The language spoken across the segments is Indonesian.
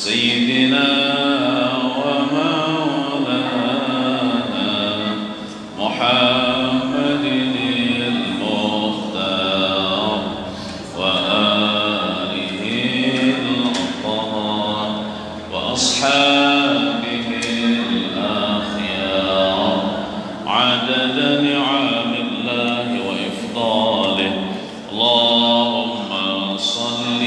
سيدنا ومولانا محمد المختار وآله الأطهار وأصحابه الأخيار عدد نعم الله وإفضاله اللهم صل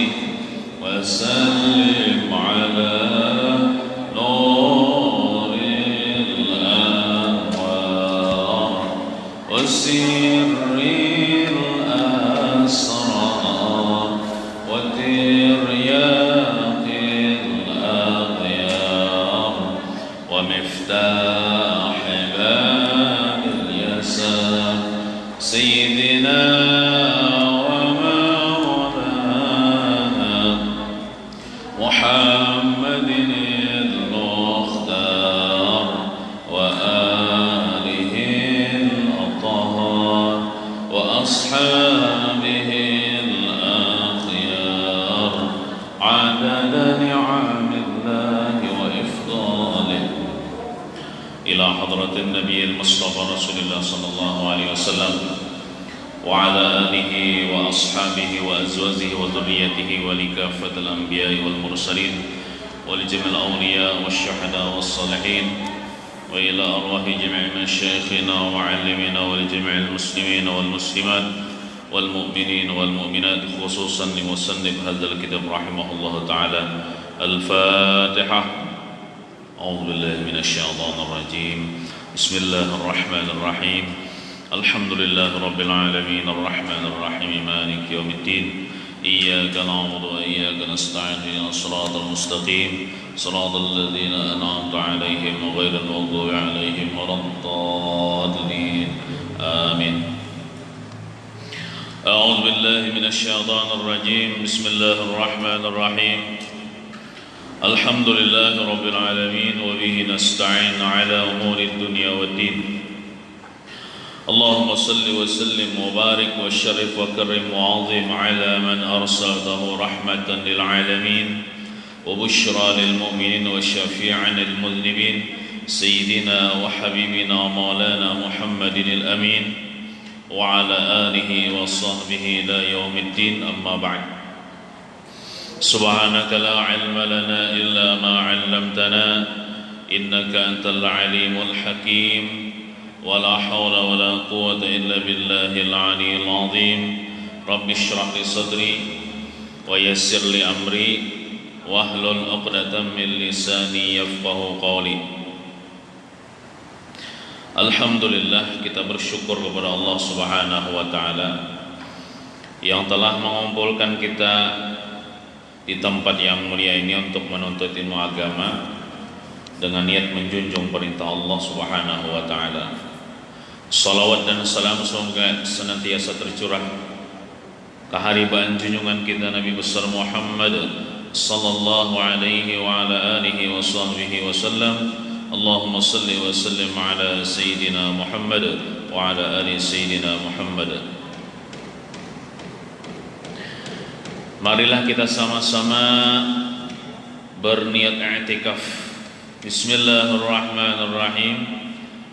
وسلم على نور الأنوار وسر الأسرار وترياق الأغيار ومفتاح باب اليسار سيدنا محمد المختار وآله الأطهار وأصحابه الأخيار عدد نعم الله وإفضاله إلى حضرة النبي المصطفى رسول الله صلى الله عليه وسلم وعلى آله وأصحابه وأزواجه وذريته ولكافة الأنبياء والمرسلين ولجميع الأولياء والشهداء والصالحين وإلى أرواح جميع مشايخنا ومعلمينا ولجميع المسلمين والمسلمات والمؤمنين والمؤمنات خصوصا لمصنف هذا الكتاب رحمه الله تعالى الفاتحة. أعوذ بالله من الشيطان الرجيم. بسم الله الرحمن الرحيم. الحمد لله رب العالمين الرحمن الرحيم مالك يوم الدين إياك نعبد وإياك نستعين اهدنا الصراط المستقيم صراط الذين أنعمت عليهم غير المغضوب عليهم ولا الضالين آمين. أعوذ بالله من الشيطان الرجيم. بسم الله الرحمن الرحيم. الحمد لله رب العالمين وبه نستعين على أمور الدنيا والدين. اللهم صل وسلم وبارك وشرف وكرم وعظم على من أرسلته رحمة للعالمين وبشرى للمؤمنين وشفيعا للمذنبين سيدنا وحبيبنا مولانا محمد الأمين وعلى آله وصحبه إلى يوم الدين. أما بعد سبحانك لا علم لنا إلا ما علمتنا إنك أنت العليم الحكيم ولا حول ولا قوة إلا بالله العلي العظيم. رب اشرح لي صدري ويسر لي أمري واحلل عقدة من لساني يفقهوا قولي. Alhamdulillah, kita bersyukur kepada Allah Subhanahu wa taala yang telah mengumpulkan kita di tempat yang mulia ini untuk menuntut ilmu agama dengan niat menjunjung perintah Allah Subhanahu wa taala. Salawat dan salam semoga senantiasa tercurah keharibaan junjungan kita Nabi besar Muhammad sallallahu alaihi wa ala alihi wa sahbihi wasallam. Allahumma salli wa sallim ala Sayyidina Muhammad wa ala ali Sayyidina Muhammad. Marilah kita sama-sama berniat i'tikaf. Bismillahirrahmanirrahim.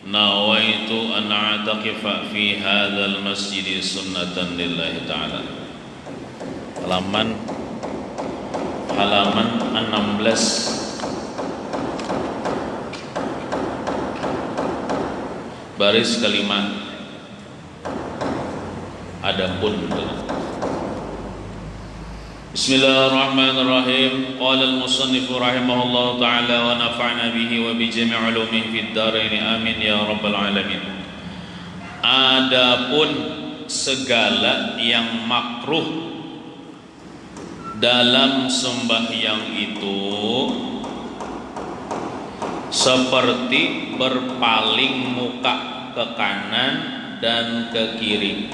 Nawaitu an a'takifa fi hadzal masjid sunnatan lillahi ta'ala. Halaman 16 baris kalimat adapun. Bismillahirrahmanirrahim. Qala al-musannif rahimahullah ta'ala wa nafa'na bihi wa bi jami' ulumihi fid dharain amin ya rabbal alamin. Adapun segala yang makruh dalam sembahyang itu seperti berpaling muka ke kanan dan ke kiri,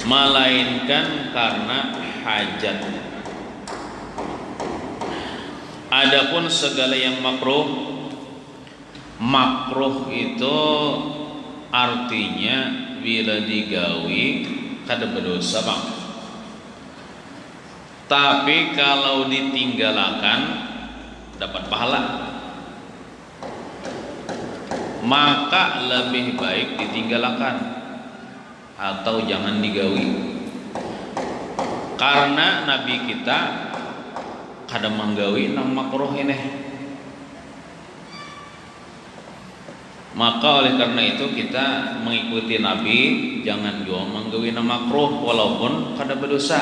melainkan karena hajat. Adapun segala yang makruh, makruh itu artinya bila digawi kada berdosa bang. Tapi kalau ditinggalkan dapat pahala, maka lebih baik ditinggalkan atau jangan digawi. Karena Nabi kita kadang menggawi nang makruh ini. Maka oleh karena itu kita mengikuti Nabi, jangan juga menggawi nang makruh walaupun kada berdosa.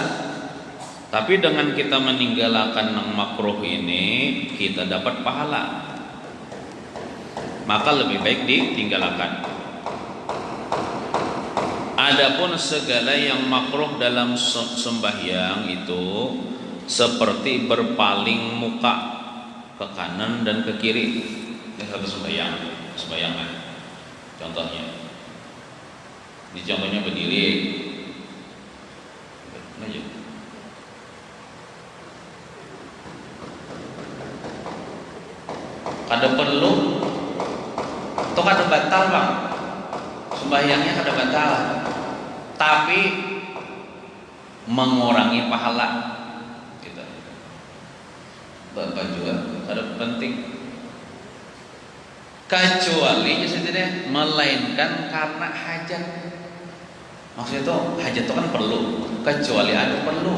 Tapi dengan kita meninggalkan nang makruh ini, kita dapat pahala. Maka lebih baik ditinggalkan. Adapun segala yang makruh dalam sembahyang itu seperti berpaling muka ke kanan dan ke kiri. Ini satu sembayangan. Contohnya, di contohnya berdiri, maju. Kada perlu atau kada batal bang, sembahyangnya kada batal, tapi mengurangi pahala. Gitu. Bapak juga kada penting. Kecuali setidaknya melainkan karena hajat. Maksudnya itu hajat itu kan perlu, kecuali ada perlu.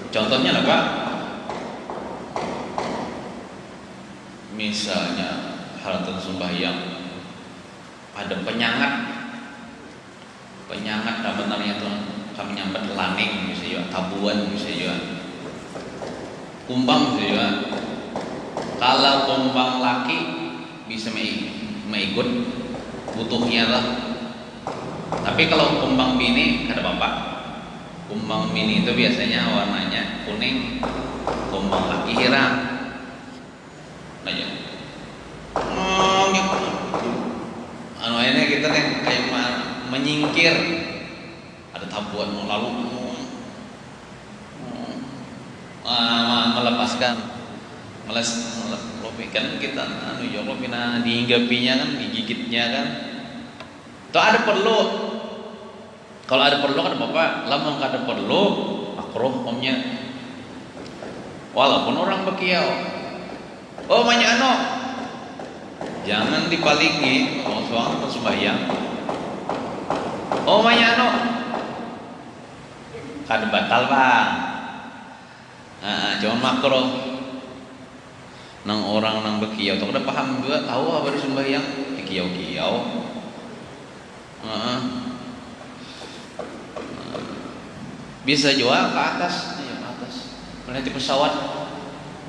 Contohnya apa? Misalnya halatan sembahyang ada penyangat apa namanya itu, kami nyambat laning misalnya, tabuan misalnya, kumbang misalnya. Kalau kumbang laki bisa mengikut butuhnya lah. Tapi kalau kumbang bini kada apa-apa. Kumbang bini itu biasanya warnanya kuning, kumbang laki hitam. Aja. Anu ini kita kayak menyingkir. Ada tabuan mau lalu melepaskan kan kita anu ya Allah dihinggapinya kan, digigitnya kan. Itu ada perlu. Kalau ada perlu kan apa-apa, lamun kada perlu makruh hukumnya. Walaupun orang bekiau. Oh banyak anu. Jangan dipalingi kalau soal sembahyang. Oh banyak anu. Kada batal bang. Jangan makruh. Nang orang nang bekiau tuh udah paham juga, tahu apa di sembahyang di kiau-kiau. Bisa juga ke atas, ke atas. Melihat pesawat,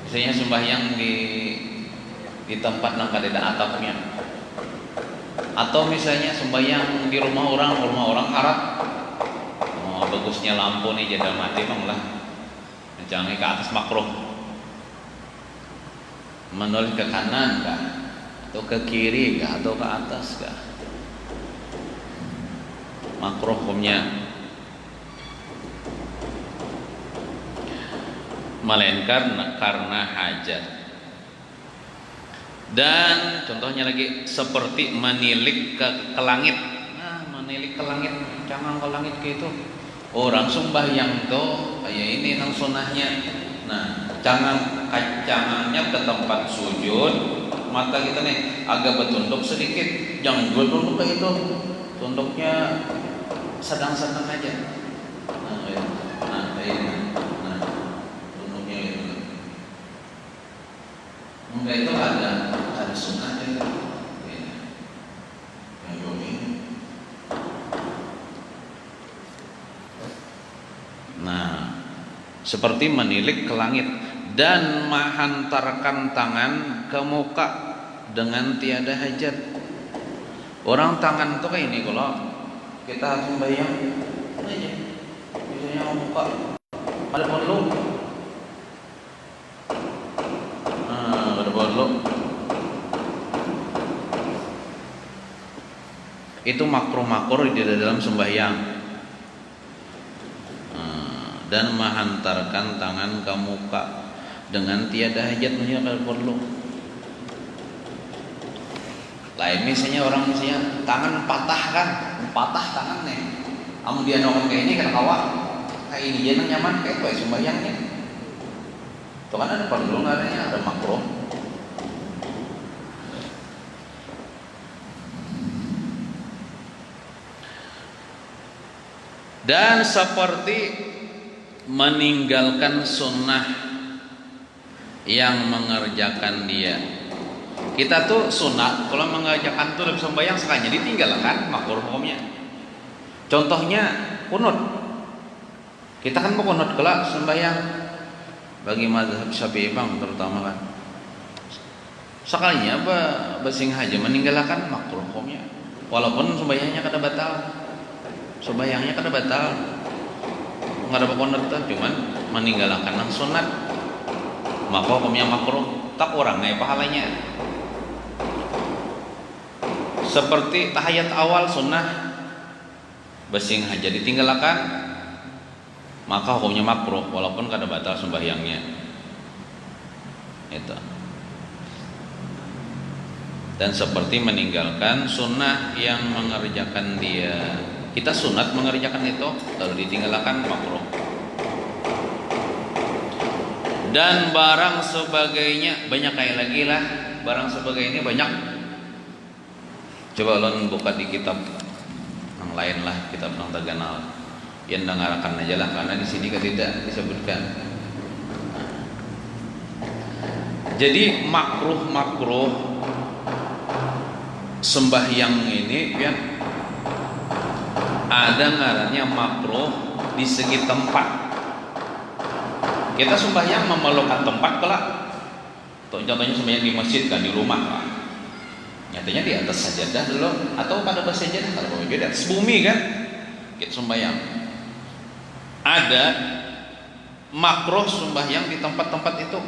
biasanya sembahyang di tempat nang kada ada atapnya. Atau misalnya sembahyang di rumah orang harat. Oh, bagusnya lampu nih jadal mati bang lah. Jangan ke atas makruh. Menoleh ke kanan kah, atau ke kiri kah, atau ke atas kah, makruh hukumnya. Melainkan karena hajat. Dan contohnya lagi seperti menilik ke langit. Nah, menilik ke langit, jangan ke langit kayak itu. Orang sembahyang tuh kayak ini nang sunahnya. Nah, jangannya ke tempat sujud, mata kita nih agak bertunduk sedikit, jangan juga tunduk kayak itu, tunduknya sedang-sedang aja. Nah, tunduknya itu. Enggak, itu ada sunnahnya itu. Nah, seperti menilik ke langit dan menghantarkan tangan ke muka dengan tiada hajat. Orang tangan itu kayak ini kalau kita sembahyang aja, misalnya muka ada perlu, ada perlu. Itu makruh di dalam sembahyang. Dan menghantarkan tangan ke muka dengan tiada hajat, maksudnya kalau perlu. Lain misalnya orang misalnya tangan patah tangan nih, kamu dia nongol kayak ini kan kawa kayak ini dia nyaman kayak sembahyangnya. Itu kan ada perlu adanya, ada makruh. Dan seperti meninggalkan sunnah yang mengerjakan dia. Kita tuh sunnah kalau mengerjakan tuh dalam sembahyang sekalinya ditinggalkan makruh hukumnya. Contohnya kunut. Kita kan mau kunut kelak sembahyang bagi mazhab Syafi'i bang terutama kan. Sekalinya basing haja meninggalkan makruh hukumnya. Walaupun sembahyangnya kada batal. Sembahyangnya kada batal. Enggak ada kunut tuh, cuman meninggalkan yang sunat. Maka hukumnya makruh, tak kurang pahalanya. Seperti tahiyat awal sunnah basing haja ditinggalkan, maka hukumnya makruh walaupun kada batal sembahyangnya. Itu. Dan seperti meninggalkan sunnah yang mengerjakan dia. Kita sunat mengerjakan itu lalu ditinggalkan makruh. Dan barang sebagainya banyak kayak lagi lah, barang sebagainya banyak. Coba ulun buka di kitab yang lain lah, kitab yang terkenal. Yang dengarkan aja lah, karena di sini kan tidak disebutkan. Jadi makruh sembahyang ini ya ada ngarannya makruh di segi tempat. Kita sembahyang memerlukan tempat kelak. Contohnya sembahyang di masjid kan, di rumah lah. Nyatanya di atas sajadah dulu atau pada bawah sajadah, kalau di atas bumi kan kita sembahyang. Ada makruh sembahyang di tempat-tempat itu.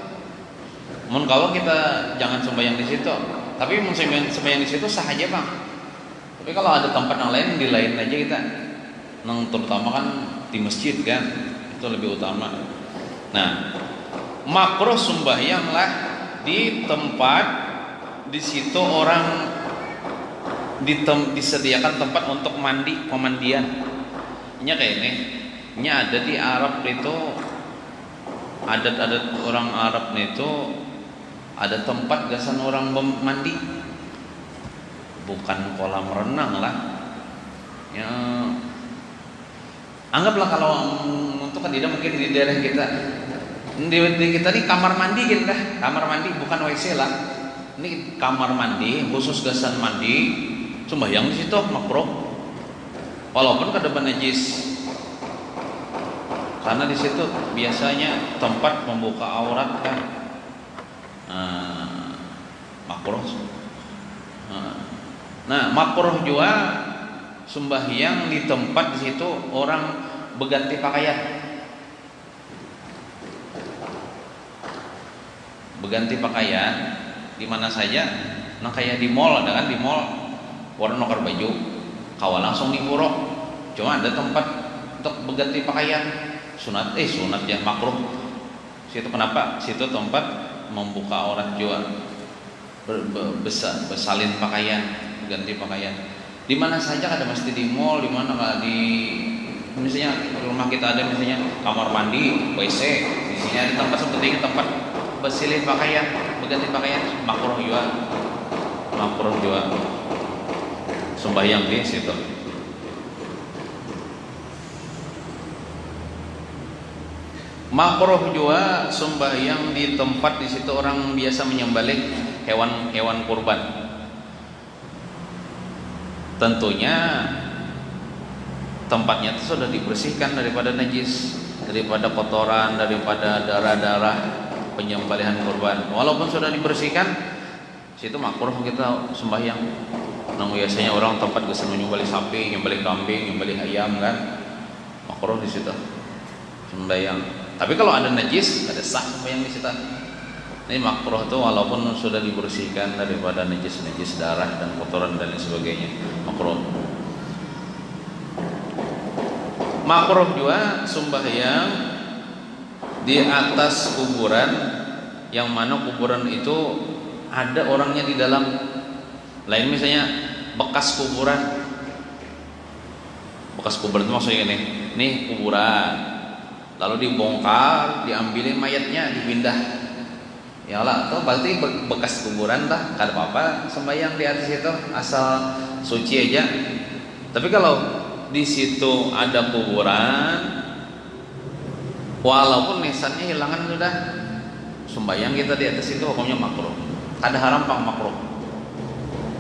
Mun kalau kita jangan sembahyang di situ, tapi mun sembahyang di situ sah aja bang. Tapi kalau ada tempat yang lain, di lain aja kita. Nang terutama kan di masjid kan, itu lebih utama. Nah, makruh sembahyang lah di tempat di situ orang disediakan tempat untuk pemandian. Ini kayak ini. Ini ada di Arab itu, adat-adat orang Arab itu ada tempat gasan orang mandi. Bukan kolam renang lah. Ya, anggaplah kalau untuk kan tidak mungkin di daerah kita. Di kita ini kamar mandi gitu dah. Kamar mandi bukan WC lah. Ini kamar mandi khusus gasan mandi. Sembahyang di situ makruh. Walaupun kada najis. Karena di situ biasanya tempat membuka aurat kan. Makruh. Nah, makruh juga sembahyang di tempat di situ orang berganti pakaian. Berganti pakaian di mana saja. Nah kayak di mall ada kan, di mall orang nukar baju, kawan langsung di pura. Cuma ada tempat untuk berganti pakaian. Sunat ya makruh. Situ kenapa? Situ tempat membuka aurat juga. Bersalin pakaian, ganti pakaian. Di mana saja ada, mesti di mall, di mana di misalnya rumah kita ada misalnya kamar mandi, WC, di sini ada tempat seperti ini, tempat bersilih pakaian, berganti pakaian, makruh juga sembahyang di situ. Makruh juga sembahyang di tempat di situ orang biasa menyembelih hewan kurban. Tentunya tempatnya itu sudah dibersihkan daripada najis, daripada kotoran, daripada darah-darah penyembelihan kurban. Walaupun sudah dibersihkan, situ makruh kita sembahyang. Nang biasanya orang tempat geus menyembelih sapi, nyembelih kambing, nyembelih ayam kan, makruh di situ sembahyang. Tapi kalau ada najis, ada sah sembahyang di situ. Ini makruh tuh walaupun sudah dibersihkan daripada najis darah dan kotoran dan lain sebagainya. Makruh. Makruh juga sembahyang di atas kuburan yang mana kuburan itu ada orangnya di dalam. Lain misalnya bekas kuburan. Bekas kuburan itu maksudnya nih kuburan. lalu dibongkar, diambilin mayatnya, dipindah. Ya Allah, itu berarti bekas kuburan dah, kada apa-apa sembahyang di atas itu, asal suci aja. Tapi kalau di situ ada kuburan, walaupun nisannya hilangan sudah, sembahyang kita di atas itu hukumnya makruh. Ada haram pang makruh.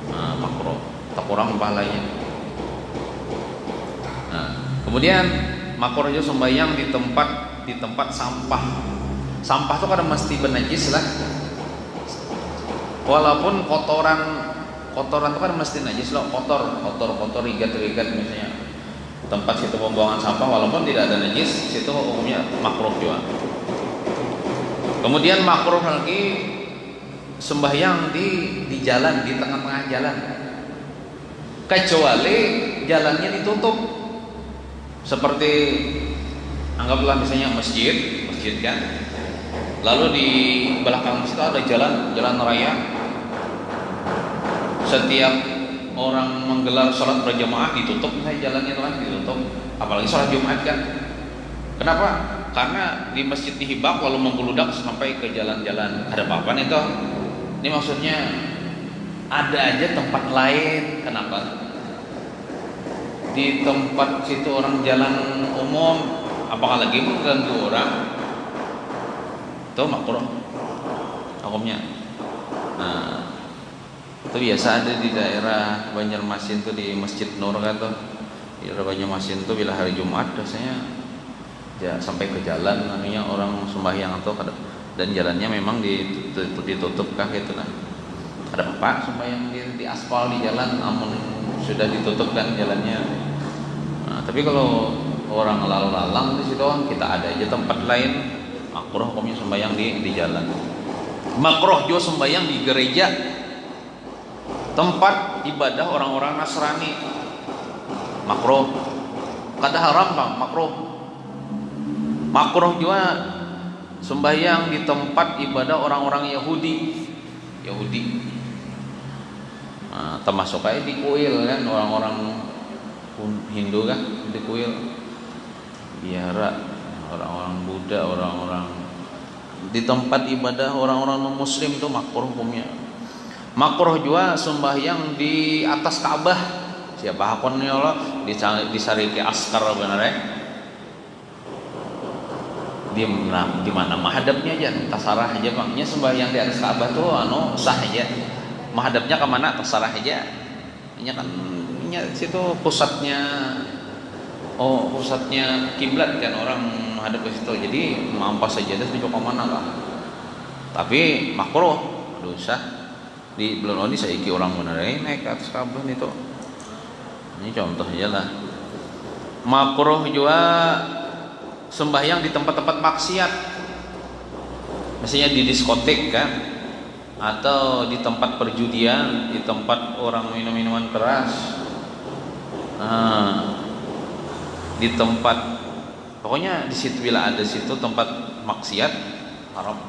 Nah, makruh, tak kurang pahalanya. Nah, kemudian makruh juga sembahyang di tempat sampah. Sampah itu kadang mesti bernajis lah. Walaupun kotoran itu kan mesti najis loh, kotor rigat misalnya. Tempat situ pembuangan sampah walaupun tidak ada najis, situ hukumnya makruh juga. Kemudian makruh lagi sembahyang di jalan, di tengah-tengah jalan. Kecuali jalannya ditutup. Seperti anggaplah misalnya masjid kan. Lalu di belakang situ ada jalan raya. Setiap orang menggelar sholat berjamaah ditutup, misalnya jalannya itu kan ditutup. Apalagi sholat Jumat kan. Kenapa? Karena di masjid dihibak lalu membludak sampai ke jalan-jalan. Ada apa-apa nih toh? Ini maksudnya ada aja tempat lain. Kenapa? Di tempat situ orang jalan umum, apalagi mengganggu orang. Itu makruh hukumnya. Nah, itu biasa ada di daerah Banjarmasin tuh, di Masjid Nur kan tuh. Di daerah Banjarmasin tuh bila hari Jumat biasanya ya sampai ke jalan namanya orang sembahyang atau dan jalannya memang ditutup kah gitu nah. Ada apa sembahyang di aspal di jalan namun sudah ditutup kan jalannya. Nah, tapi kalau orang lalu-lalang di situ kita ada aja tempat lain. Makruh hukumnya sembahyang di jalan. Makruh juga sembahyang di gereja, tempat ibadah orang-orang Nasrani. Makruh. Kada haram bang, makruh. Makruh juga sembahyang di tempat ibadah orang-orang Yahudi. Nah, termasuk aja di kuil kan, orang-orang Hindu kan di kuil. Biara orang-orang Buddha, orang-orang di tempat ibadah orang-orang non-muslim itu makruh hukumnya. Makruh juga sembahyang di atas Ka'bah. Siapa hakonnya Allah disariki askar benar ya. Di mana menghadapnya aja, terserah aja bang. Nya sembahyang di atas Ka'bah tuh sah aja. Menghadapnya ke mana terserah aja. Ini kan situ pusatnya kiblat kan, orang menghadap ke situ. Jadi mampas saja itu ke mana lah. Tapi makruh, dosa. Di belum ini saya orang benar naik ke atas Ka'bah itu. Ini contoh aja lah. Makruh juga sembahyang di tempat-tempat maksiat. Misalnya di diskotik kan, atau di tempat perjudian, di tempat orang minum minuman keras. Di tempat pokoknya di situ bila ada situ tempat maksiat haram.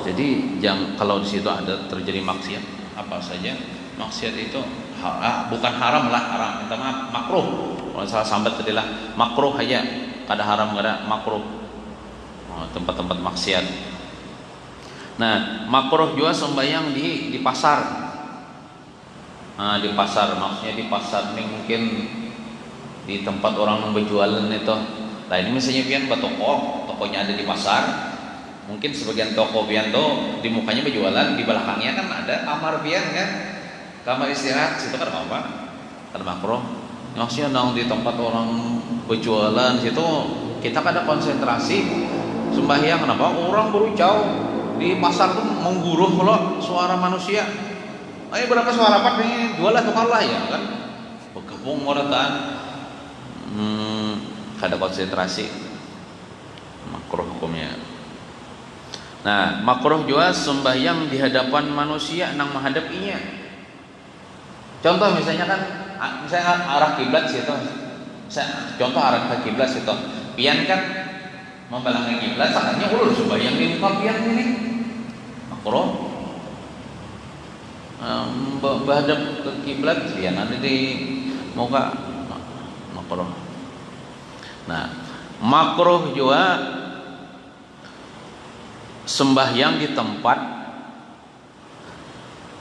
Jadi kalau di situ ada terjadi maksiat apa saja, maksiat itu bukan haram lah, haram minta maaf, makruh. Kalau salah sambat tadi lah makruh aja, kada haram kada makruh. Tempat-tempat maksiat. Nah, makruh juga sembahyang di pasar. Nah, di pasar maksudnya di pasar ini mungkin di tempat orang berjualan itu. Nah, ini misalnya pian tokonya ada di pasar. Mungkin sebagian toko pian tuh di mukanya berjualan, di belakangnya kan ada kamar pian kan. Kamar istirahat situ kan apa? Kan makruh. Maksudnya di tempat orang berjualan situ kita kada konsentrasi sembahyang. Kenapa? Orang berucau di pasar tuh mengguruh kalau suara manusia. Ayo berapa suara apa nih? Jual lah tukar lah ya kan. Bergabung orang kan. Kada konsentrasi. Makruh hukumnya. Nah, makruh juga sembahyang di hadapan manusia nang menghadapinya. Contoh misalnya kan, misalnya arah kiblat situ. Contoh arah kiblat situ. Pian kan membalangi kiblat, saatnya ulur sembahyang di muka pian ini. Makruh. Menghadap ke kiblat ya nanti di muka makruh. Nah, makruh juga sembahyang di tempat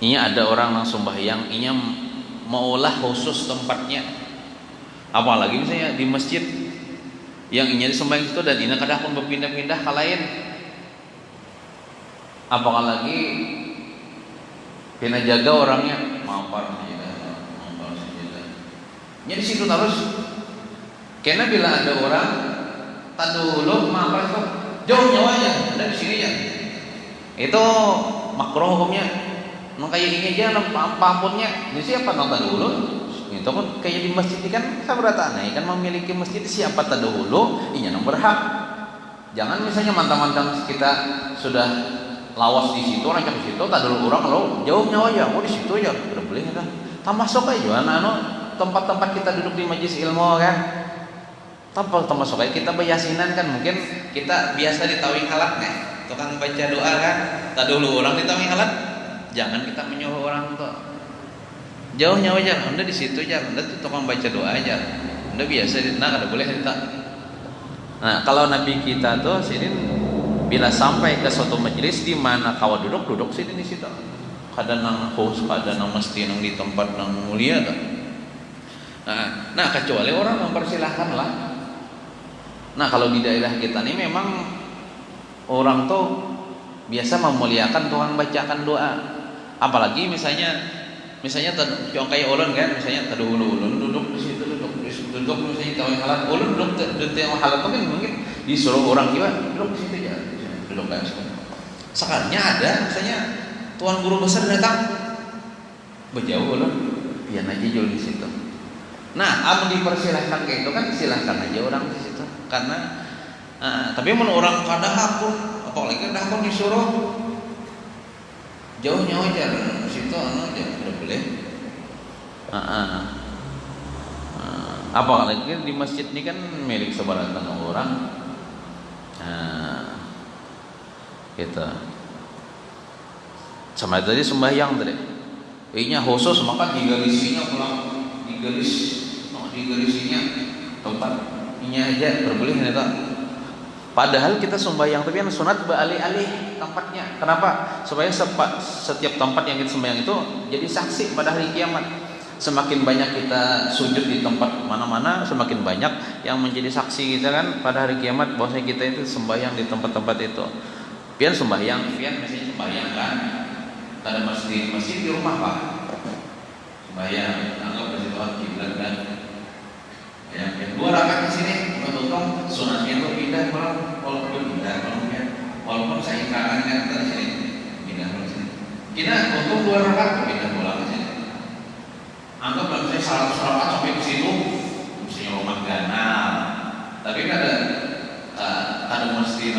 ini ada orang yang sembahyang ini maulah khusus tempatnya, apalagi misalnya di masjid yang ini sembahyang itu dan ini kadang pun berpindah-pindah ke lain, apalagi kena jaga orangnya mampar saja, nya di situ terus. Karena bila ada orang tak dulu mampar itu jauh nyawanya ada di sini ya, itu makruh hukumnya. Makanya ini aja apapun-nya, ini siapa nonton dulu? Itu kan kayak di masjid ini kan sabratan, kan memiliki masjid siapa tak dulu, ini yang berhak. Jangan misalnya mantang-mantang kita sudah lawas di situ, rancang di situ, tak dulu orang lo jauh nyawanya, di situ aja, udah boleh kan? Tak masuk aja, tempat-tempat kita duduk di majelis ilmu kan? Tanpa masuk aja kita bayasinan kan, mungkin kita biasa di tawing halat nih, tukang baca doa kan, tak dulu orang di tawing halat, jangan kita menyuruh orang tuh jauhnya aja, anda di situ aja, anda tuh tukang baca doa aja, anda biasa, nah kada boleh kita. Nah kalau Nabi kita tuh sini bila sampai ke suatu majelis di mana kawan duduk sini di situ, kadang nang host, kadang nang mesti nang di tempat nang mulia kan. Nah kecuali orang mempersilahkan lah. Nah kalau di daerah kita ini memang orang tuh biasa memuliakan Tuhan bacakan doa, apalagi misalnya yang kayak ulun kan, misalnya terdahulu ulun duduk di situ, duduk misalnya tawang halat, ulun duduk di tawang halat mungkin disuruh orang juga duduk di situ aja, duduk kayak gitu. Sekalinya ada misalnya tuan guru besar datang, berjauh ulun, biar aja jual di situ. Nah, amun dipersilahkan kayak itu kan silahkan aja orang di situ. Karena tapi mun orang kada hakun, apalagi kada hakun disuruh jauhnya aja di situ aja udah boleh. Apalagi di masjid ini kan milik sebaratan orang. Gitu. Sama tadi sembahyang tadi. Ini khusus maka digarisinya pulang digarisinya tempat ini aja berboleh nih tak. Padahal kita sembahyang tapi yang sunat beralih-alih tempatnya. Kenapa? Supaya setiap tempat yang kita sembahyang itu jadi saksi pada hari kiamat. Semakin banyak kita sujud di tempat mana-mana, semakin banyak yang menjadi saksi kita kan pada hari kiamat bahwasanya kita itu sembahyang di tempat-tempat itu. Pian sembahyang, misalnya sembahyang kan. Ada masjid di rumah Pak. Sembahyang, anggap di situ kiblat kan. Yang 2 rakaat di sini, betul-betul sunatnya itu pindah walaupun saya ingkarkan kan dari sini pindah ke sini. Kita untuk 2 rakaat pindah pulang ke sini. Anggap misalnya 100 rakaat sampai ke situ, misalnya rumah ganal. Tapi ada mesti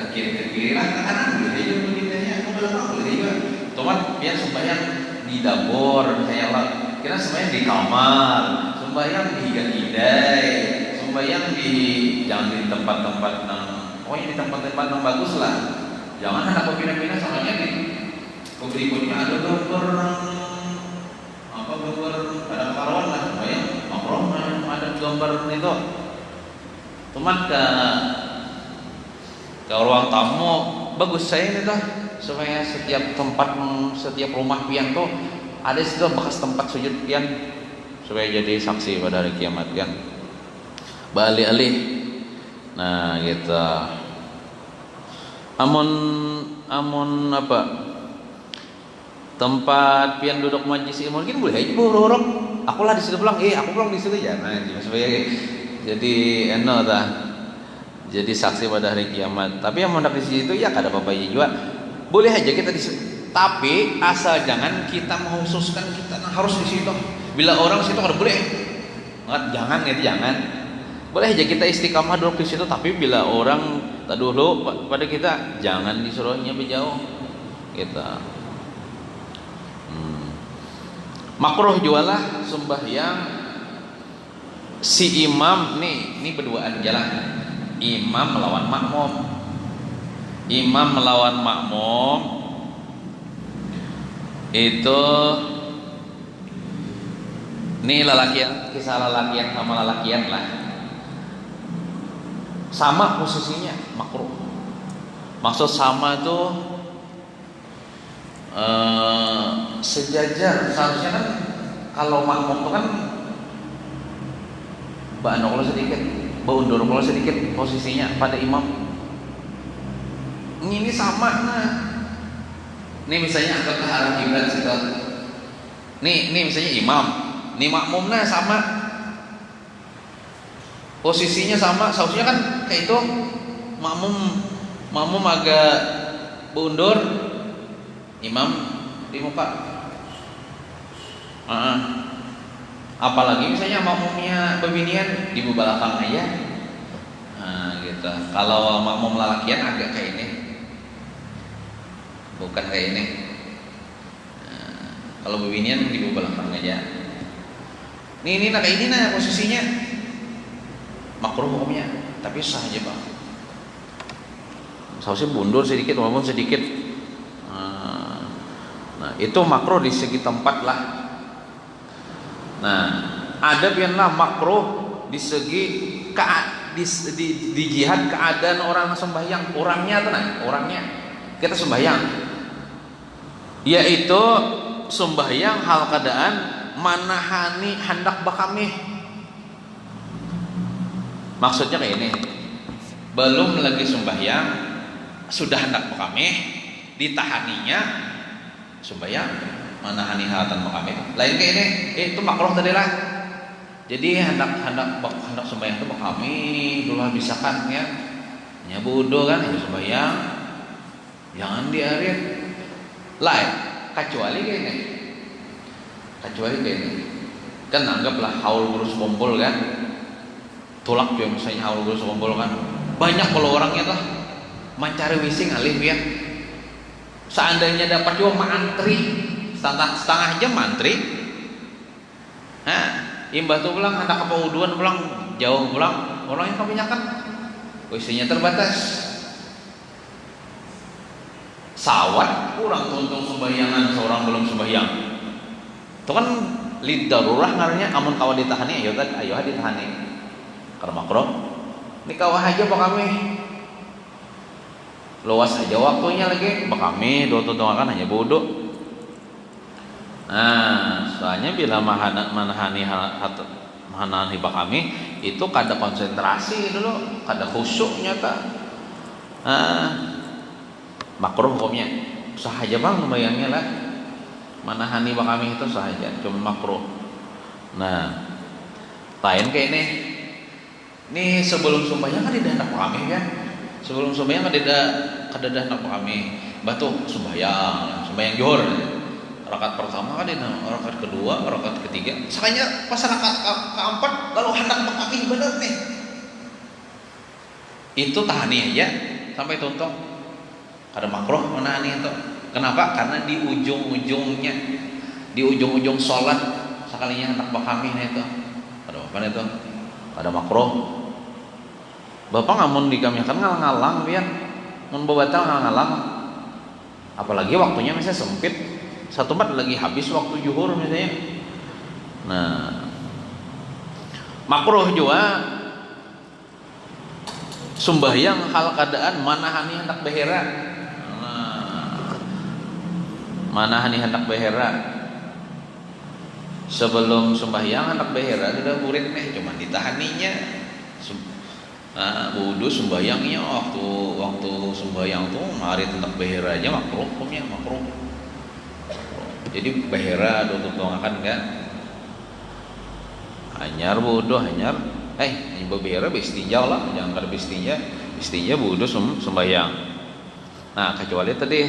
ke kiri lah ke kanan boleh aja begitanya, ke belakang boleh juga. Cuman biar sembahyang di dapur misalnya lah, kita sembahyang di kamar, sembahyang di hidai, sembahyang jangan di tempat-tempat di tempat-tempat yang bagus lah. Jangan anak pindah-pindah soalnya di berikutnya ada gambar ada karuan lah sembahyang makruh ada gambar itu. Cuman ke ruang tamu bagus saya ini tuh supaya setiap tempat setiap rumah pian tuh ada situ bekas tempat sujud pian supaya jadi saksi pada hari kiamat kan. Balik alih. Nah gitu. Amun apa tempat pian duduk majlis ilmu mungkin boleh aja borok. Aku lah di situ pulang, aku pulang di situ ya. Nah supaya jadi jadi saksi pada hari kiamat. Tapi yang mendak di situ ya kada apa-apa juga. Boleh aja kita di situ. Tapi asal jangan kita menghususkan kita harus di situ. Bila orang situ kada boleh. Jangan. Boleh aja kita istiqamah duduk di situ, tapi bila orang tak dulu pada kita jangan disuruhnya berjauh. Kita makruh jualah sembahyang si imam nih berduaan jalan. Imam melawan makmum itu ini lalakian, kisah lalakian sama lalakian lah, sama posisinya makruh. Maksud sama itu sejajar. Seharusnya kan kalau makmum itu kan kalau sedikit, undur kalau sedikit posisinya pada imam. Ini sama. Nah, ini misalnya anggap ke arah kiblat situ. Nih misalnya imam, nih makmumnya sama, posisinya sama. Seharusnya kan kayak itu makmum agak mundur, imam di muka. Apalagi misalnya makmumnya bebinian di belakang aja. Nah, gitu. Kalau makmum lalakian agak kayak ini, bukan kayak ini. Kalau bebinian di belakang aja. Ini kayak ini posisinya makruh hukumnya, tapi sah aja bang. Seharusnya mundur sedikit walaupun sedikit. Nah itu makruh di segi tempat lah. Nah ada biarlah makruh di segi di jihad keadaan orang sembahyang, orangnya kita sembahyang, yaitu sembahyang hal keadaan manahani hendak bakamih. Maksudnya kayak ini, belum lagi sembahyang sudah hendak bakamih, ditahaninya sembahyang manahani halatan bakamih. Lain kayak ini, itu makruh tadi lah. Jadi hendak sembahyang itu bakamih dulu bisakan ya. Nyabudo kan itu sembahyang, jangan diarit. Lain kecuali kayak ini. Kan anggaplah haul gurus kumpul kan, tulak juga misalnya haul gurus kumpul kan, banyak kalau orangnya tuh mencari wising alih ya. Seandainya dapat juga mantri setengah jam mantri, imbah tuh pulang hendak apa uduan pulang jauh pulang, orangnya kebanyakan wisingnya terbatas. Sawat kurang tuntung sembayangan seorang belum sembahyang. Itu kan lidarurah ngarannya, amun kawah ditahani ayo ditahani. Karena makruh. Ini kawah aja pak kami. Luas aja waktunya lagi, pak kami dua tuntungan hanya bodoh. Nah, soalnya bila manahani pak kami itu kada konsentrasi dulu, kada khusyuk nyata. Makruh hukumnya sah aja bang membayangnya lah, manahani pak kami itu sah aja, cuma makruh. Nah lain kayak ini sebelum sembahyang kan tidak hendak kami kan, sebelum sembahyang kan tidak hendak kami batu sembahyang johor, rakaat pertama kan rakaat kedua, rakaat ketiga, sekanya pas rakaat keempat lalu hendak kami bener nih, itu tahani aja sampai tuntung. Ada makruh menahani itu. Kenapa? Karena di ujung-ujungnya, di ujung-ujung sholat sekalinya hendak bakami itu. Ada apa itu? Ada makruh. Bapak ngamun di kami kan ngalang-ngalang biar mun batal ngalang-ngalang. Apalagi waktunya misalnya sempit. Satu mat lagi habis waktu zuhur misalnya. Nah, makruh juga sembahyang hal keadaan manahani hendak behera. Manahani hendak behera sebelum sembahyang hendak behera sudah murid cuma ditahaninya. Wudu sembahyangnya waktu sembahyang tuh mari hendak behera aja makruh hukumnya makruh. Jadi behera tuntungan kan hanyar wudu hanyar behera bistinja lah, jangan kada bistinja wudu sembahyang. Nah kecuali tadi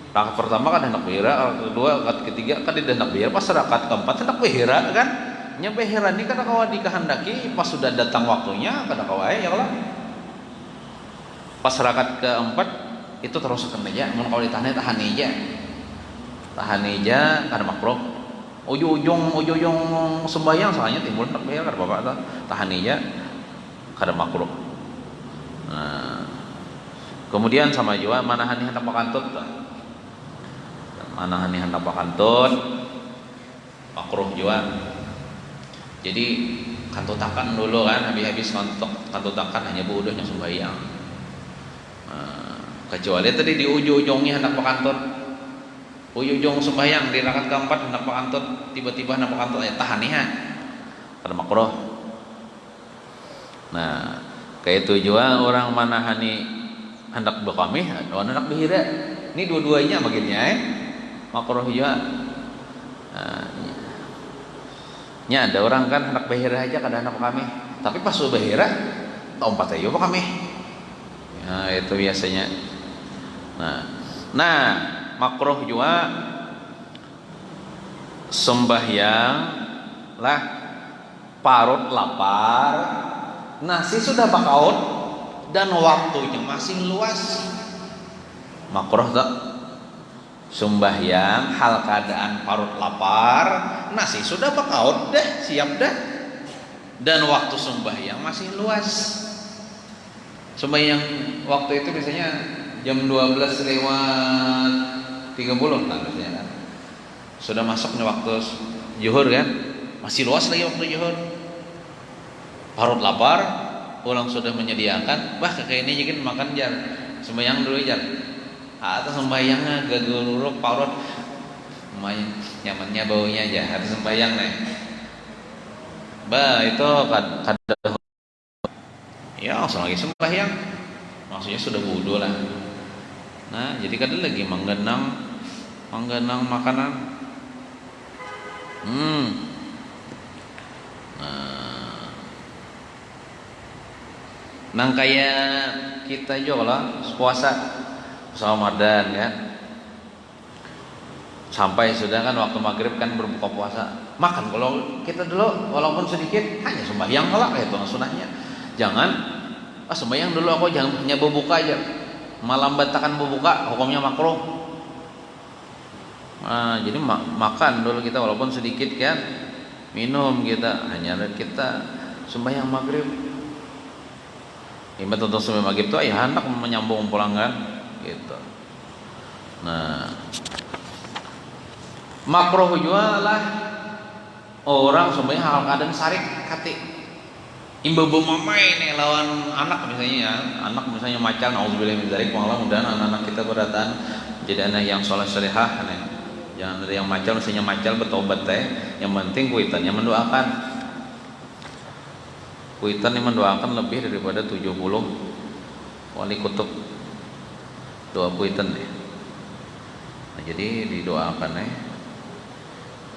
rakaat pertama kan hendak behera, rakaat kedua, rakaat ketiga kan tidak hendak behera, pas rakaat keempat hendak behera kan. Nya behera ini kada kawa dikehendaki pas sudah datang waktunya kada kawa ya lah. Pas rakaat keempat itu teruskan aja, mun kalau ditahan aja kada makruh. Ujung sembahyang soalnya timbul hendak behera kada apa-apa tahan aja kada makruh. Nah, kemudian sama juga manahani hendak makantut. manahani hendak pakantut makruh juga. Jadi kantutakan dulu kan, habis kantutakan hanya buudohnya sembahyang. Kecuali tadi di ujung-ujungnya hendak pakantut, ujung sembahyang di rakaat keempat hendak pakantut, tiba-tiba hendak pakantut ya tahan nih kada makruh. Nah, kayak itu juga orang manahani hendak berkamih, orang hendak bihira. Ini dua-duanya bagiannya makruh juga. Nya ada orang kan hendak bihira aja kada hendak berkamih, tapi pas sudah bihira lompat aja berkamih. Nah, itu biasanya. Nah, makruh juga sembahyang lah parut lapar, nasi sudah bakaut dan waktunya masih luas. Makruh tak? Sembahyang hal keadaan parut lapar, nasi sudah bakaut dah, siap dah, dan waktu sembahyang masih luas. Sembahyang waktu itu biasanya jam 12:30 kan biasanya kan. Sudah masuknya waktu zuhur kan, masih luas lagi waktu zuhur. Parut lapar, ulang sudah menyediakan, kayak ini jadi makan jar, sembahyang dulu jar. Atau sembahyangnya gaguruk parut, lumayan nyamannya baunya aja, harus sembahyang nih. Itu kada ya langsung lagi sembahyang, maksudnya sudah wudu lah. Nah, jadi kada lagi menggenang makanan. Nang kayak kita juga lah puasa Ramadan kan, sampai sudah kan waktu maghrib kan berbuka puasa, makan kalau kita dulu walaupun sedikit hanya sembahyang kalau itu sunahnya. Jangan sembahyang dulu aku jangan hanya berbuka aja, malam batakan berbuka hukumnya makruh. Jadi makan dulu kita walaupun sedikit kan, minum kita hanya kita sembahyang maghrib. Ibadah untuk sembahyang maghrib itu ya hendak menyambung pulang kan gitu. Nah, makruh juga lah orang sembahyang hal keadaan sarik hati. Imbu-imbu mamai nih lawan anak misalnya ya, anak misalnya macan, auzubillah min dzalik, mudah-mudahan anak-anak kita berdatang jadi anak yang soleh solehah nih. Jangan ada yang macal, misalnya macal bertobat teh. Yang penting kuitannya mendoakan. Kuitan yang mendoakan lebih daripada 70 wali kutub. Doa kuitan deh. Nah, jadi didoakan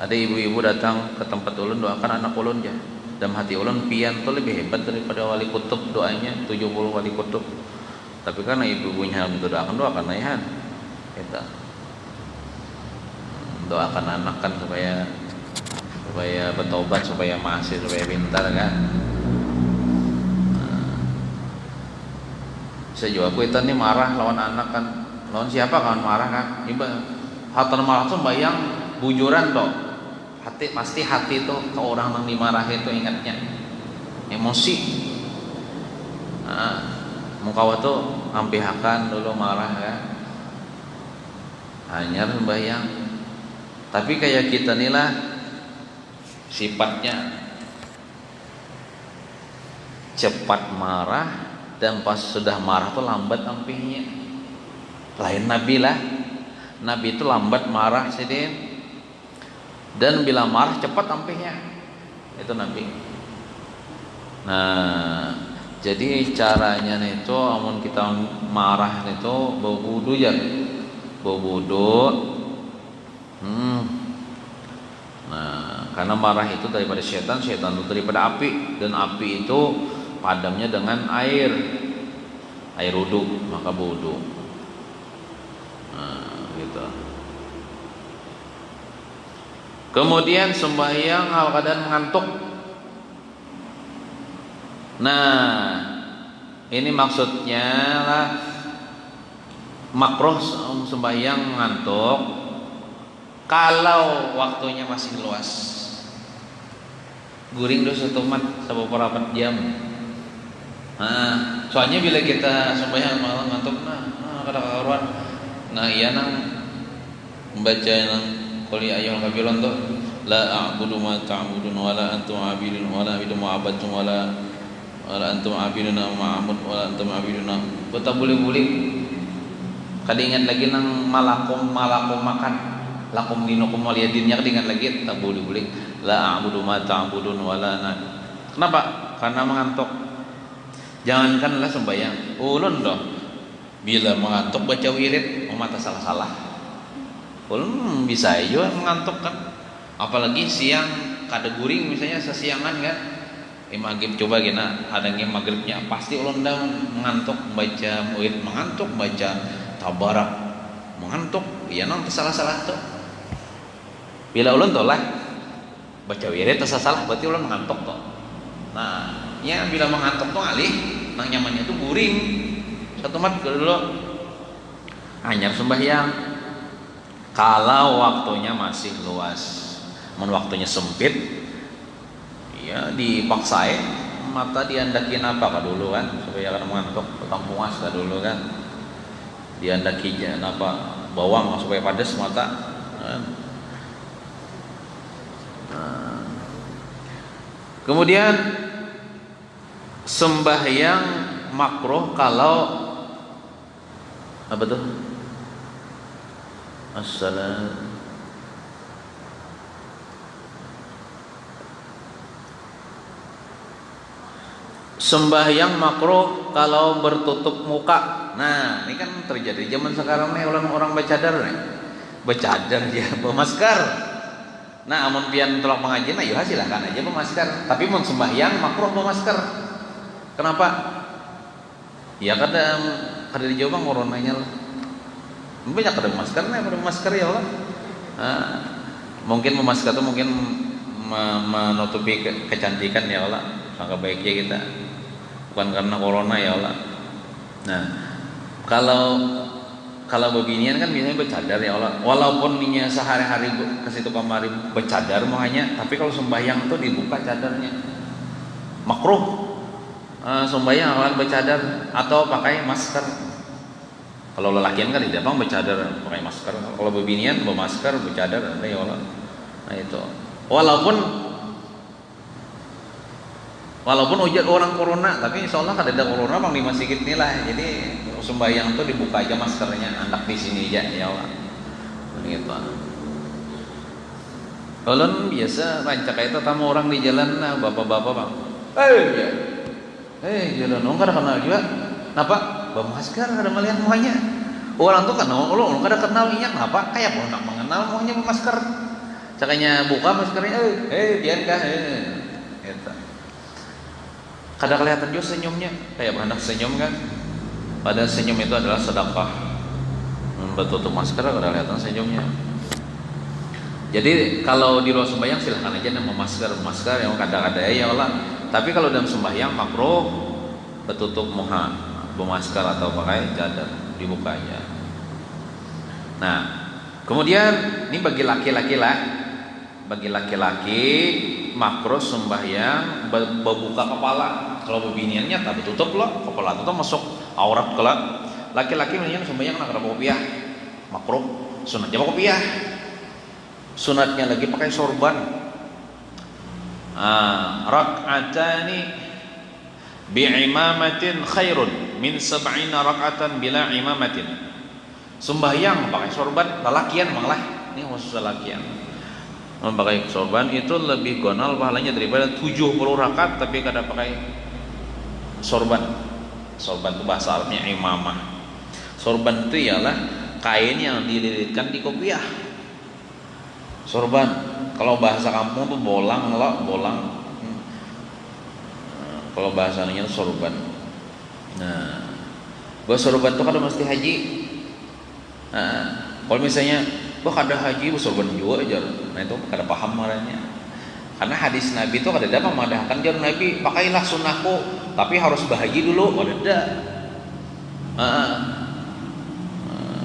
Ada ibu-ibu datang ke tempat ulun doakan anak ulun ya. Dalam hati ulun pian tuh lebih hebat daripada wali kutub doanya 70 wali kutub. Tapi karena ibu-ibunya minta doakan ayahan. Kita doakan anak kan supaya bertobat, supaya masih, supaya pintar kan. Saya juga kuitan nih marah lawan anak kan, lawan siapa kan marah kan? Iba hatan marah tuh bayang bujuran toh. Pasti hati itu ke orang yang dimarahi itu ingatnya emosi. Muka tuh ampihakan dulu marah kan, hanya sembahyang. Tapi kayak kita nih lah sifatnya cepat marah, dan pas sudah marah tuh lambat ampihnya. Lain Nabi lah, Nabi itu lambat marah sidin, dan bila marah cepat ampihnya, itu Nabi. Nah, jadi caranya itu amun kita marah itu bau wudu ya, bau wudu. Nah, karena marah itu daripada setan, setan itu daripada api, dan api itu padamnya dengan air wudu, maka wudu. Nah, gitu. Kemudian sembahyang hal keadaan mengantuk. Nah, ini maksudnya lah makruh sembahyang mengantuk kalau waktunya masih luas. Guring do satu mat beberapa jam. Nah, soalnya bila kita sembahyang malam ngantuk, kada karuan. Nah, iya nang membaca yang qul ya ayyuhal kafirun tuh la a'budu ma ta'budun wa la antum 'abidun wa la a'budu ma 'abadtum wa la antum 'abiduna ma 'abud wa la antum 'abiduna. Beta boleh-boleh kada ingat lagi nang malakum makan lakum dinukum waliyadinnya kada ingat lagi tak boleh-boleh la a'budu ma ta'budun wa la ana. Kenapa? Karena mengantuk. Jangankanlah sembahyang, ulun doh bila mengantuk baca wirid mata salah-salah. Ulun bisa aja mengantuk kan. Apalagi siang kada guring misalnya sesiangan kan. Maghrib coba gina ada yang maghribnya pasti ulun dah mengantuk baca wirid, mengantuk baca tabarak, mengantuk ya nang salah-salah tuh. Bila ulun tolak baca wirid salah berarti ulun mengantuk tuh. Nah, ya bila mengantuk tuh alih nang nyamannya tuh guring. Satu mat dulu anyar sembahyang kalau waktunya masih luas. Men waktunya sempit ya dipaksain mata diandakin apa kah dulu kan supaya kan mengantuk petang puas kah dulu kan diandaki apa bawang supaya padas mata kan. Kemudian sembahyang makruh kalau apa tuh? Assalam. Sembahyang makruh kalau bertutup muka. Nah, ini kan terjadi zaman sekarang nih orang bercadar nih. Bercadar dia bermasker. Nah, amun pian tolak pengajian ayo silakan aja bermasker. Tapi mun sembahyang makruh bermasker. Kenapa? Ya kada dijawab coronanya lah. Banyak kada masker nih, pada masker ya Allah. Nah, mungkin memasker itu mungkin menutupi kecantikan ya Allah. Maka baiknya kita bukan karena corona ya Allah. Nah, kalau beginian kan biasanya bercadar ya Allah. Walaupun ninya sehari-hari ke situ kamari bercadar makanya, tapi kalau sembahyang tuh dibuka cadarnya. Makruh sembahyang akan bercadar atau pakai masker. Kalau lelakian kan tidak bang bercadar pakai masker. Kalau beginian bermasker bercadar ada ya Allah. Nah itu. Walaupun ujar orang corona, tapi insya Allah kada ada corona bang di masjid ini lah. Jadi sembahyang tuh dibuka aja maskernya, anak di sini aja ya Allah. Gitu. Kalau biasa rancak itu tamu orang di jalan, nah, bapak-bapak bang. Jalan orang kada kenal juga. Kenapa? Bawa masker kada melihat muanya. Orang tuh kenal, orang kada kenal minyak. Kenapa? Kayak mau nak mengenal muanya bermasker. Cakanya buka maskernya, biarkah? Gitu. Kada kelihatan juga senyumnya, kayak anak senyum kan. Padahal senyum itu adalah sedekah. Bertutup masker kada kelihatan senyumnya. Jadi kalau di luar sembahyang silahkan aja nama masker yang kada-kada ya Allah. Tapi kalau dalam sembahyang makruh bertutup muka, bermasker atau pakai cadar dibuka aja. Nah, kemudian ini bagi laki-laki lah. Bagi laki-laki makruh sembahyang berbuka kepala. Kalau bebiniannya tak ditutup loh, kepala itu masuk aurat kelak. Laki-laki mendingan sembahyang nak ada kopiah. Makruh, sunatnya pakai kopiah. Sunatnya lagi pakai sorban. Rak'atani bi'imamatin khairun min sab'ina rak'atan bila imamatin. Sembahyang pakai sorban lalakian malah. Ini khusus lalakian. Memakai sorban itu lebih gonal pahalanya daripada 70 rakaat tapi kada pakai sorban. Sorban itu bahasa Arabnya imamah. Sorban itu ialah kain yang dililitkan di kopiah. Sorban, kalau bahasa kampung tuh bolang. Kalau bahasanya sorban. Nah, buat sorban itu kada mesti haji. Nah, kalau misalnya kada haji sorban juga aja. Nah itu kada paham marahnya. Karena hadis Nabi itu kada ada memadahkan jar Nabi pakailah sunnahku tapi harus berhaji dulu kada ada.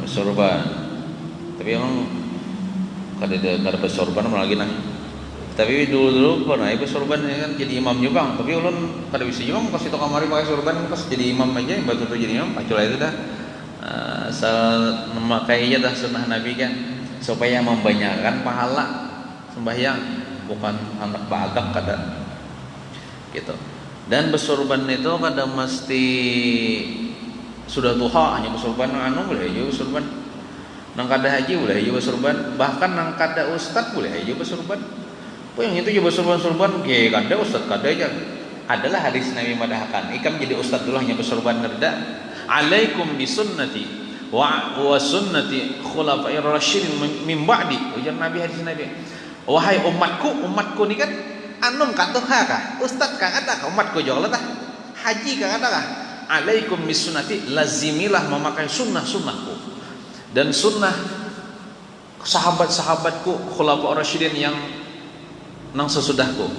Sorban. Tapi emang kada bersorban lagi nah. Tapi dulu pernah ibu sorban kan jadi imam juga, tapi ulun kada bisa imam kasih to kamari pakai sorban pas jadi imam aja batu tu jadi imam pacul itu dah. Asal memakai aja dah sunnah Nabi kan. supaya membanyakan pahala sembahyang, bukan anak badak kada gitu. Dan bersorban itu kada mesti sudah tuha hanya bersorban anu boleh aja bersorban, nang kada haji boleh aja bersorban, bahkan nang kada ustad boleh aja bersorban. Yang itu juga bersorban ya kada ustad kada aja. Adalah hadis Nabi madahkan ikam jadi ustad dulu hanya bersorban nerda. Alaikum bisunnati wa sunnati khulafa'ir rasyidin min ba'di. Ujar Nabi, hadis Nabi, wahai umatku ni kan anum katuha kah ustad kah ada kah umatku jauh tah haji kah ada kah. Alaikum bisunnati, lazimilah memakai sunnahku dan sunnah sahabat-sahabatku khulafa'ir rasyidin yang nang sesudahku.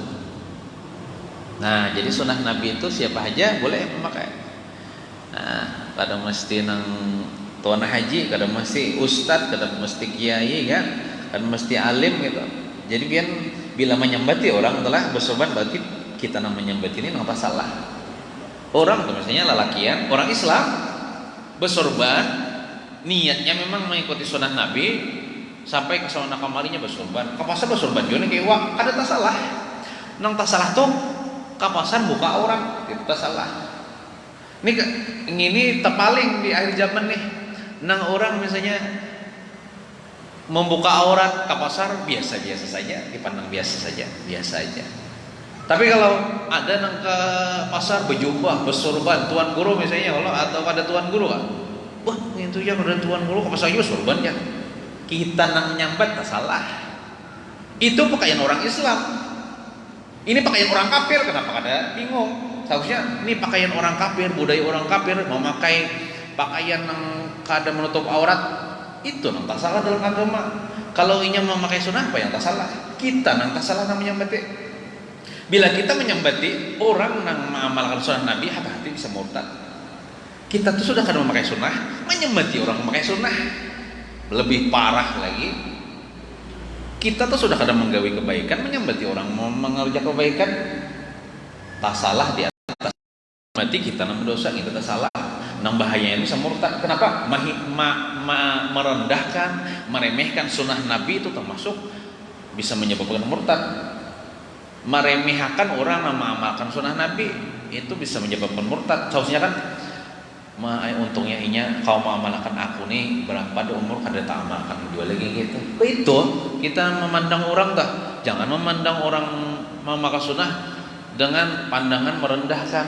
Nah, jadi sunnah Nabi itu siapa aja boleh memakai. Nah, kadang mesti nang tuan haji, kadang mesti ustad, kadang mesti kiai kan, kadang mesti alim gitu. Jadi bila menyembati orang telah bersorban, berarti kita nang menyembati ini nang salah. Orang tuh misalnya lalakian, orang Islam bersorban, niatnya memang mengikuti sunnah Nabi, sampai ke sana kamarinya bersorban. Kapasa bersorban juga kayak wah, ada tak salah. Nang tak salah tuh kapasan buka orang itu salah. Ini terpaling di akhir zaman nih. Nang orang misalnya membuka aurat kapasar biasa-biasa saja, dipandang biasa saja, biasa aja. Tapi kalau ada nang ke pasar berjubah, bersorban, tuan guru misalnya kalau atau ada tuan guru kan, wah itu ya ada tuan guru kapasar juga sorban ya. Kita nang nyambat tak salah. Itu pakaian orang Islam. Ini pakaian orang kafir, kenapa kada bingung? Seharusnya ini pakaian orang kafir, budaya orang kafir, memakai pakaian yang kada menutup aurat, itu nang tak salah dalam agama. Kalau inya memakai sunnah, apa yang tak salah? Kita nang tak salah nang menyambati. Bila kita menyambati orang nang mengamalkan sunnah Nabi, hati-hati bisa murtad. Kita tuh sudah kada memakai sunnah, menyambati orang memakai sunnah, lebih parah lagi. Kita tuh sudah kadang menggawi kebaikan, menyambati orang mau mengerjakan kebaikan, tak salah di atas mati kita nang dosa, kita tak salah, nang bahayanya bisa murtad. Kenapa? Merendahkan, meremehkan sunnah Nabi itu termasuk bisa menyebabkan murtad. Meremehkan orang yang mengamalkan sunnah Nabi itu bisa menyebabkan murtad. Seharusnya kan untungnya inya kau mengamalkan aku nih berapa ada umur kada tak amalkan dua lagi gitu. Itu kita memandang orang dah. Jangan memandang orang mengamalkan sunnah dengan pandangan merendahkan,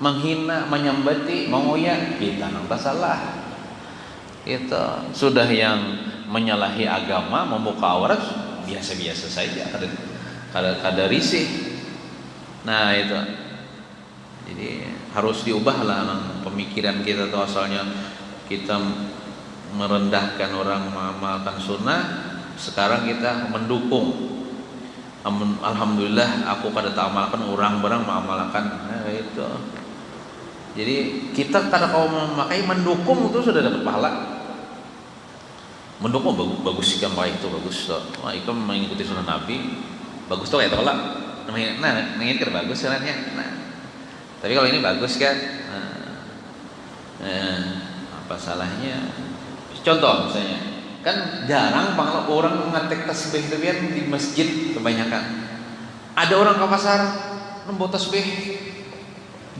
menghina, menyambati, mengoyak. Kita nang salah. Itu sudah yang menyalahi agama, membuka aurat biasa-biasa saja, kada risih. Nah itu. Jadi harus diubahlah pemikiran kita tuh, asalnya kita merendahkan orang mengamalkan sunnah, sekarang kita mendukung. Alhamdulillah aku kada tak amalkan, orang barang mengamalkan. Nah itu. Jadi kita kada kau memakai, mendukung itu sudah dapat pahala. Mendukung bagus sih baik itu bagus. Wah, itu mengikuti sunnah Nabi. Bagus tuh kayak tolak. Nah, ini kada bagus jalannya. Nah, tapi kalau ini bagus kan, apa salahnya? Contoh misalnya, kan jarang banget orang mengetik tasbih itu kan di masjid kebanyakan. Ada orang ke pasar membawa tasbih.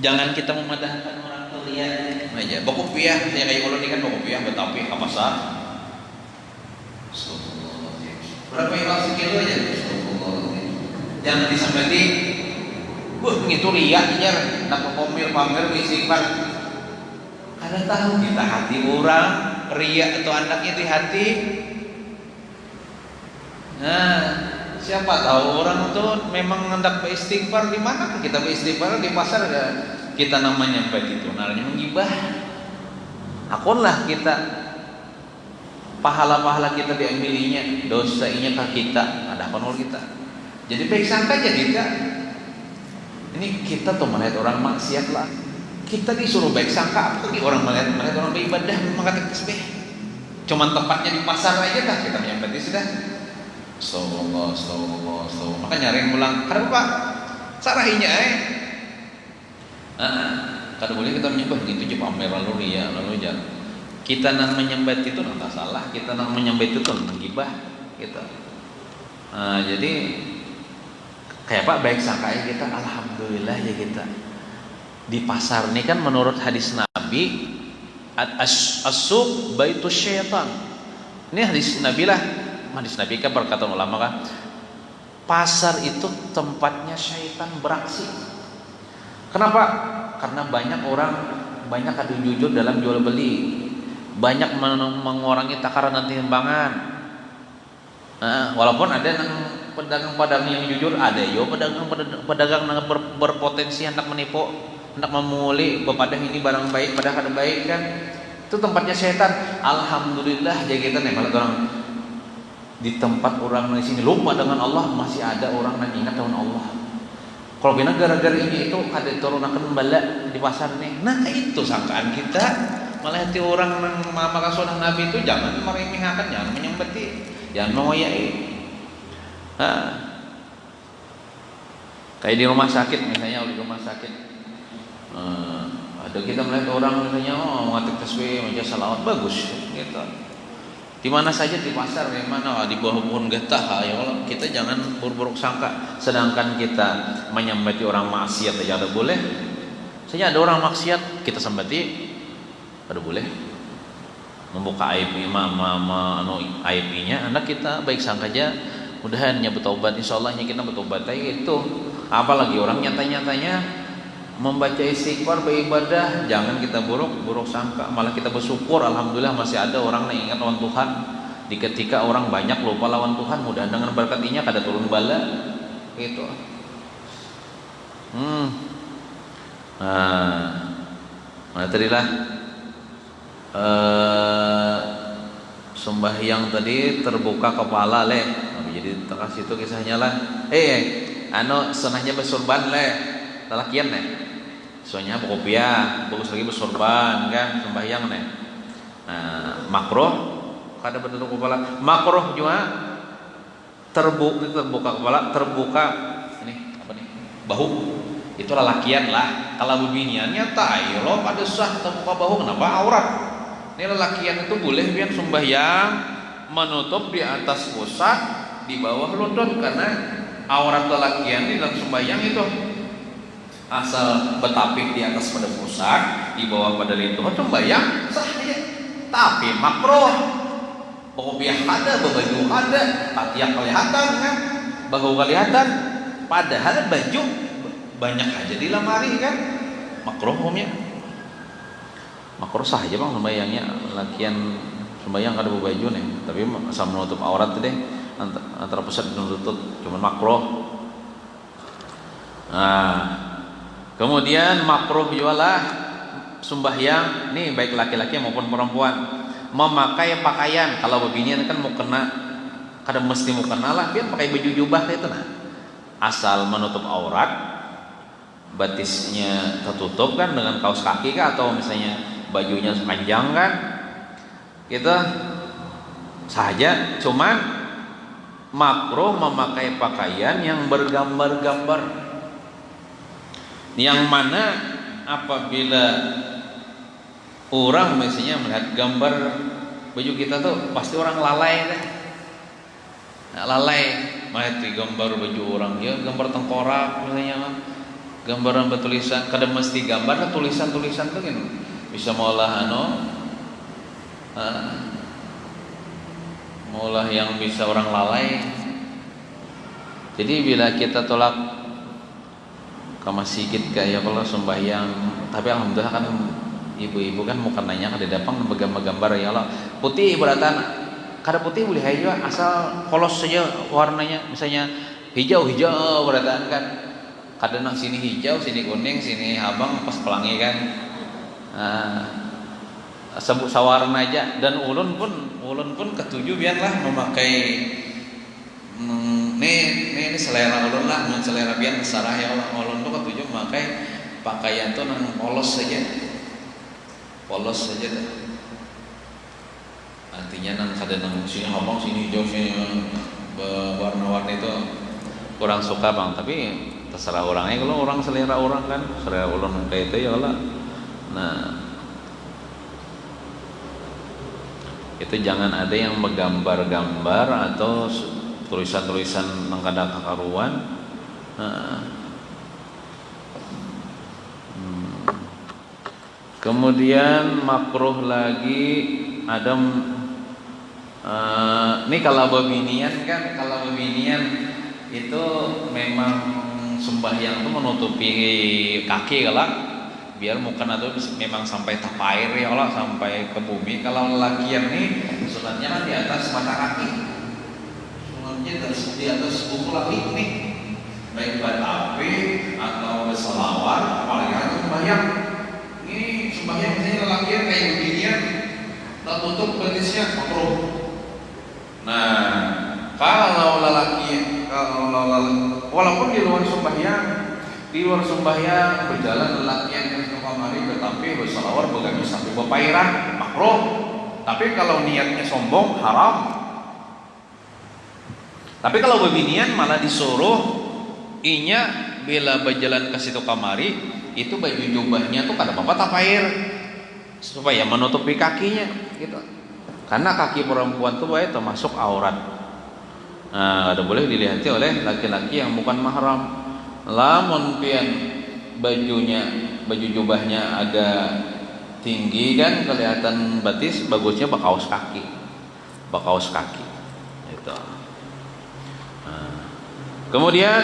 Jangan kita memadahkan orang tuh lihat aja. Bakopiah, saya kayak kalau ini kan bakopiah betapi ke pasar. Berapa yang sekilo aja? Jangan disambati. Itu riaknya, nak pamer istighfar. Kada tahu kita hati orang riak atau anaknya di hati. Nah, siapa tahu orang itu memang hendak beristighfar. Di mana kita beristighfar? Di pasar ya. Kita namanya baik itu, namanya menggibah. Akunlah kita pahala-pahala kita diambilinya, dosanya ke kita, ada apa kita. Jadi baik sangka aja kita. Ini kita tuh melihat orang maksiat lah. Kita disuruh baik sangka, apa lagi orang melihat orang beribadah mengatakan tasbih. Cuman tempatnya di pasar aja dah kita menyambati sudah. Astagfirullah. Maka nyari pulang. Karena apa? Sarahinya kada boleh kita menyembah gitu, coba pamer lalu ria lalu jangan. Kita nang menyembah itu nang tak salah, kita nang menyembah itu nang menggibah gitu. Jadi kayak Pak baik sangka kita, alhamdulillah ya kita di pasar ini kan menurut hadis Nabi as-suq baitus syaitan. Ini hadis Nabi lah, hadis Nabi kan berkata ulama kan, pasar itu tempatnya syaitan beraksi. Kenapa? Karena banyak orang, banyak adu jujur dalam jual beli, banyak mengurangi takaran dan timbangan. Walaupun ada pedagang-pedagang yang jujur, ada yo pedagang yang berpotensi hendak menipu, hendak memuli kepada ini barang baik, padahal kada baik kan. Itu tempatnya setan. Alhamdulillah jaga kita nih kalau orang di tempat orang di sini lupa dengan Allah, masih ada orang yang ingat dengan Allah. Kalau bina gara-gara ini itu ada turunakan bala di pasar nih. Nah itu sangkaan kita. Malah hati orang yang maka sunnah Nabi itu jangan meremehkan, jangan menyembeti, jangan mengoyai. Kayak di rumah sakit misalnya, di rumah sakit ada kita melihat orang misalnya mengatik tasbih, membaca salawat, bagus gitu. Di mana saja, di pasar, di mana, di bawah pohon getah, ya Allah, kita jangan buruk sangka. Sedangkan kita menyembati orang maksiat aja ada boleh. Misalnya ada orang maksiat, kita sembati, ada boleh. Membuka aibnya, aibnya, anak kita baik sangka aja. Mudahan bertobat, insya Allah kita bertobat. Itu, apalagi orang nyatanya membaca istighfar, beribadah, jangan kita buruk sangka, malah kita bersyukur, alhamdulillah masih ada orang yang ingat lawan Tuhan. Di ketika orang banyak lupa lawan Tuhan, mudah dengan berkatinya kada turun bala gitu. Nah tadilah sembahyang tadi terbuka kepala leh, jadi teras itu kisahnya lah. Senahnya bersorban leh, talakian nih. Soalnya berkopiah, bagus lagi bersorban kan, sembahyang nih. Makruh kada bertutup kepala. Makruh juga terbuka kepala, terbuka ini apa nih? Bahu. Itu lelakian lah. Kalau beginiannya tai lo pada sah terbuka bahu, kenapa aurat? Ini lelakian itu boleh biar sembahyang menutup di atas pusat, di bawah lutut, karena aurat lelakian di dalam sembahyang itu asal betapik di atas pada pusat, di bawah pada lutut, sembahyang sah aja. Tapi makruh berkopiah ada, berbaju ada, katiak kelihatan kan, bahu kelihatan, padahal baju banyak aja di lemari kan, makruh hukumnya. Makruh sah aja bang sembahyangnya, lakian sembahyang kada berbaju nih, tapi asal menutup aurat deh antara pusat dan lutut, cuman makruh. Kemudian makruh jualah sembahyang nih, baik laki-laki maupun perempuan, memakai pakaian. Kalau beginian kan mau kena, kadang mesti mau kena lah, biar pakai baju jubah itu nah, asal menutup aurat, batisnya tertutup kan dengan kaos kaki kan, atau misalnya bajunya panjang kan, kita saja. Cuman makruh memakai pakaian yang bergambar-gambar, yang mana apabila orang misalnya melihat gambar baju kita tuh pasti orang lalai deh. Lalai melihat gambar baju orang, ya gambar tengkorak misalnya, gambaran bertulisan, kadang mesti gambar tulisan-tulisan tuh kan bisa maulah maulah yang bisa orang lalai. Jadi bila kita tolak ke masjid kayak kalau sembahyang, tapi alhamdulillah kan ibu-ibu kan mukananya kada dapang gambar-gambar ya Allah putih beratan, kada putih boleh aja asal polos saja warnanya, misalnya hijau beratan kan, kada nak sini hijau sini kuning sini abang pas pelangi kan, sebut sawarna aja. Dan ulun pun ketujuh biarlah memakai ini selera ulun lah, mun selera biar sarah ya Allah, ulun tuh ketujuh memakai pakaian tuh nang polos saja dah. Artinya nang kada nang sini abang sini hijau sini warna-warni itu kurang suka bang, tapi terserah orangnya. Kalau orang selera orang kan, selera ulun kayak itu ya Allah. Nah Itu jangan ada yang menggambar-gambar atau tulisan-tulisan mengkada kakaruan. Kemudian makruh lagi ada ini kalau babinian kan, kalau babinian itu memang sembahyang itu menutupi kaki kalau biar mukena tuh memang sampai tapair ya Allah, sampai ke bumi. Kalau lelakian nih sunatnya kan di atas mata kaki, sunatnya di atas buku langit nih, baik batapi atau selawar, apalagi harus sembahyang. Ini sembahyang misalnya lelakian kayak beginian, tak tutup betisnya makruh. Nah, kalau lelaki, walaupun di luar sembahyang berjalan lelakian yang kamari tetapi bersalawar begamis sampai bepairan makruh. Tapi kalau niatnya sombong haram. Tapi kalau bebinian malah disuruh inya bila berjalan ke situ kamari itu baju jubahnya tuh kada apa-apa tapair supaya menutupi kakinya gitu. Karena kaki perempuan tuh baik termasuk aurat. Nah, ada boleh dilihat oleh laki-laki yang bukan mahram. Lamun pian baju jubahnya agak tinggi kan kelihatan batis, bagusnya bakaos kaki itu. Kemudian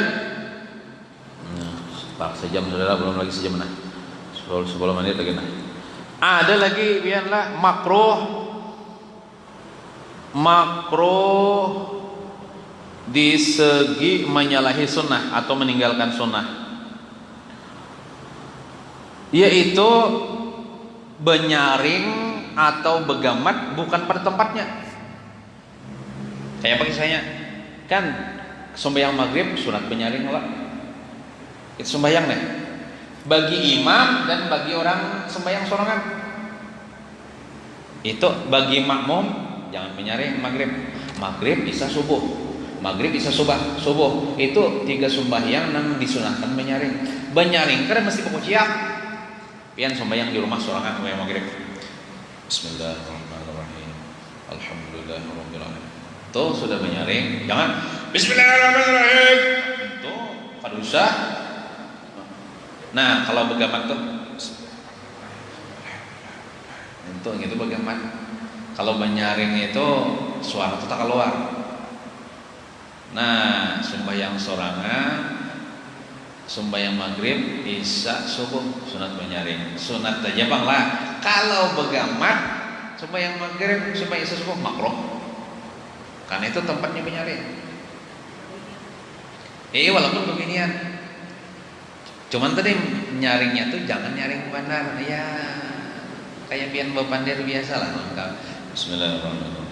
sejam saudara, belum lagi sejam 10 menit lagi ada lagi biarlah makruh di segi menyalahi sunnah atau meninggalkan sunnah, yaitu benyaring atau begamat bukan pada tempatnya. Kayak bagi saya kan sembahyang maghrib sunat benyaring lah, itu sembahyang nih bagi imam dan bagi orang sembahyang sorangan. Itu bagi makmum jangan benyaring maghrib isya subuh, maghrib isya subuh itu 3 sembahyang yang disunahkan benyaring karena mesti pokoknya pian sembahyang di rumah sorangan sembahyang maghrib. Bismillahirrahmanirrahim, alhamdulillahirabbil alamin. Tuh sudah benyaring, jangan Bismillahirrahmanirrahim. Itu kada usah. Nah, kalau begamat tuh itu gitu begamat. Kalau benyaring itu suara tuh tak keluar. Nah, sembahyang sorangan, sembahyang maghrib, isya, subuh, sunat benyaring. Sunat aja bang lah. Kalau begamat, sembahyang maghrib, sembahyang isya, subuh makruh. Karena itu tempatnya benyaring. Walaupun beginian. Cuman tadi nyaringnya tuh jangan nyaring bandar ya, kayak pian bepandir biasa lah. Bismillahirrahmanirrahim,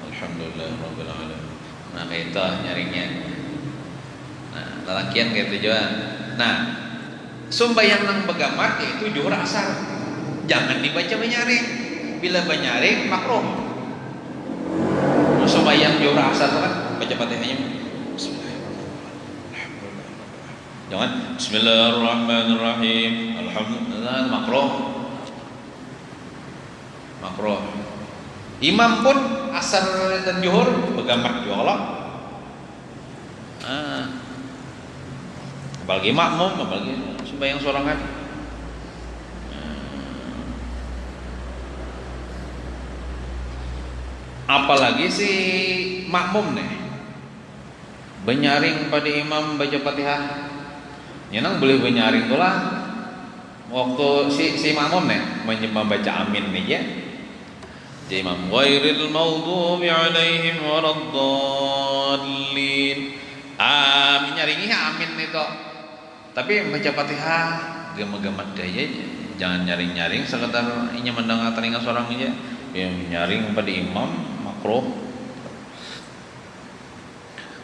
alhamdulillahirabbil alamin. Nah kayak itu nyaringnya. Nah lelakian kayak tujuan. Nah sembahyang nang begamat yaitu zuhur asar, jangan dibaca benyaring. Bila benyaring makruh. Sembahyang zuhur asar kan baca Fatihahnya jangan Bismillahirrahmanirrahim, alhamdulillah, makruh. Imam pun asar dan zuhur begamat juga Allah. Apalagi makmum, apalagi sembahyang sorangan. Apalagi si makmum nih benyaring pada imam baca Fatihah. Nyenang boleh benyaring tuh lah. Waktu si makmum nih membaca amin nih ya. Si imam ghairil maghdubi alaihim waladdallin. Nyaringi amin itu. Tapi baca Fatihah gemet-gemet daya, jangan nyaring-nyaring sekedar inya mendengar telinga seorang aja. Yang nyaring pada imam makruh.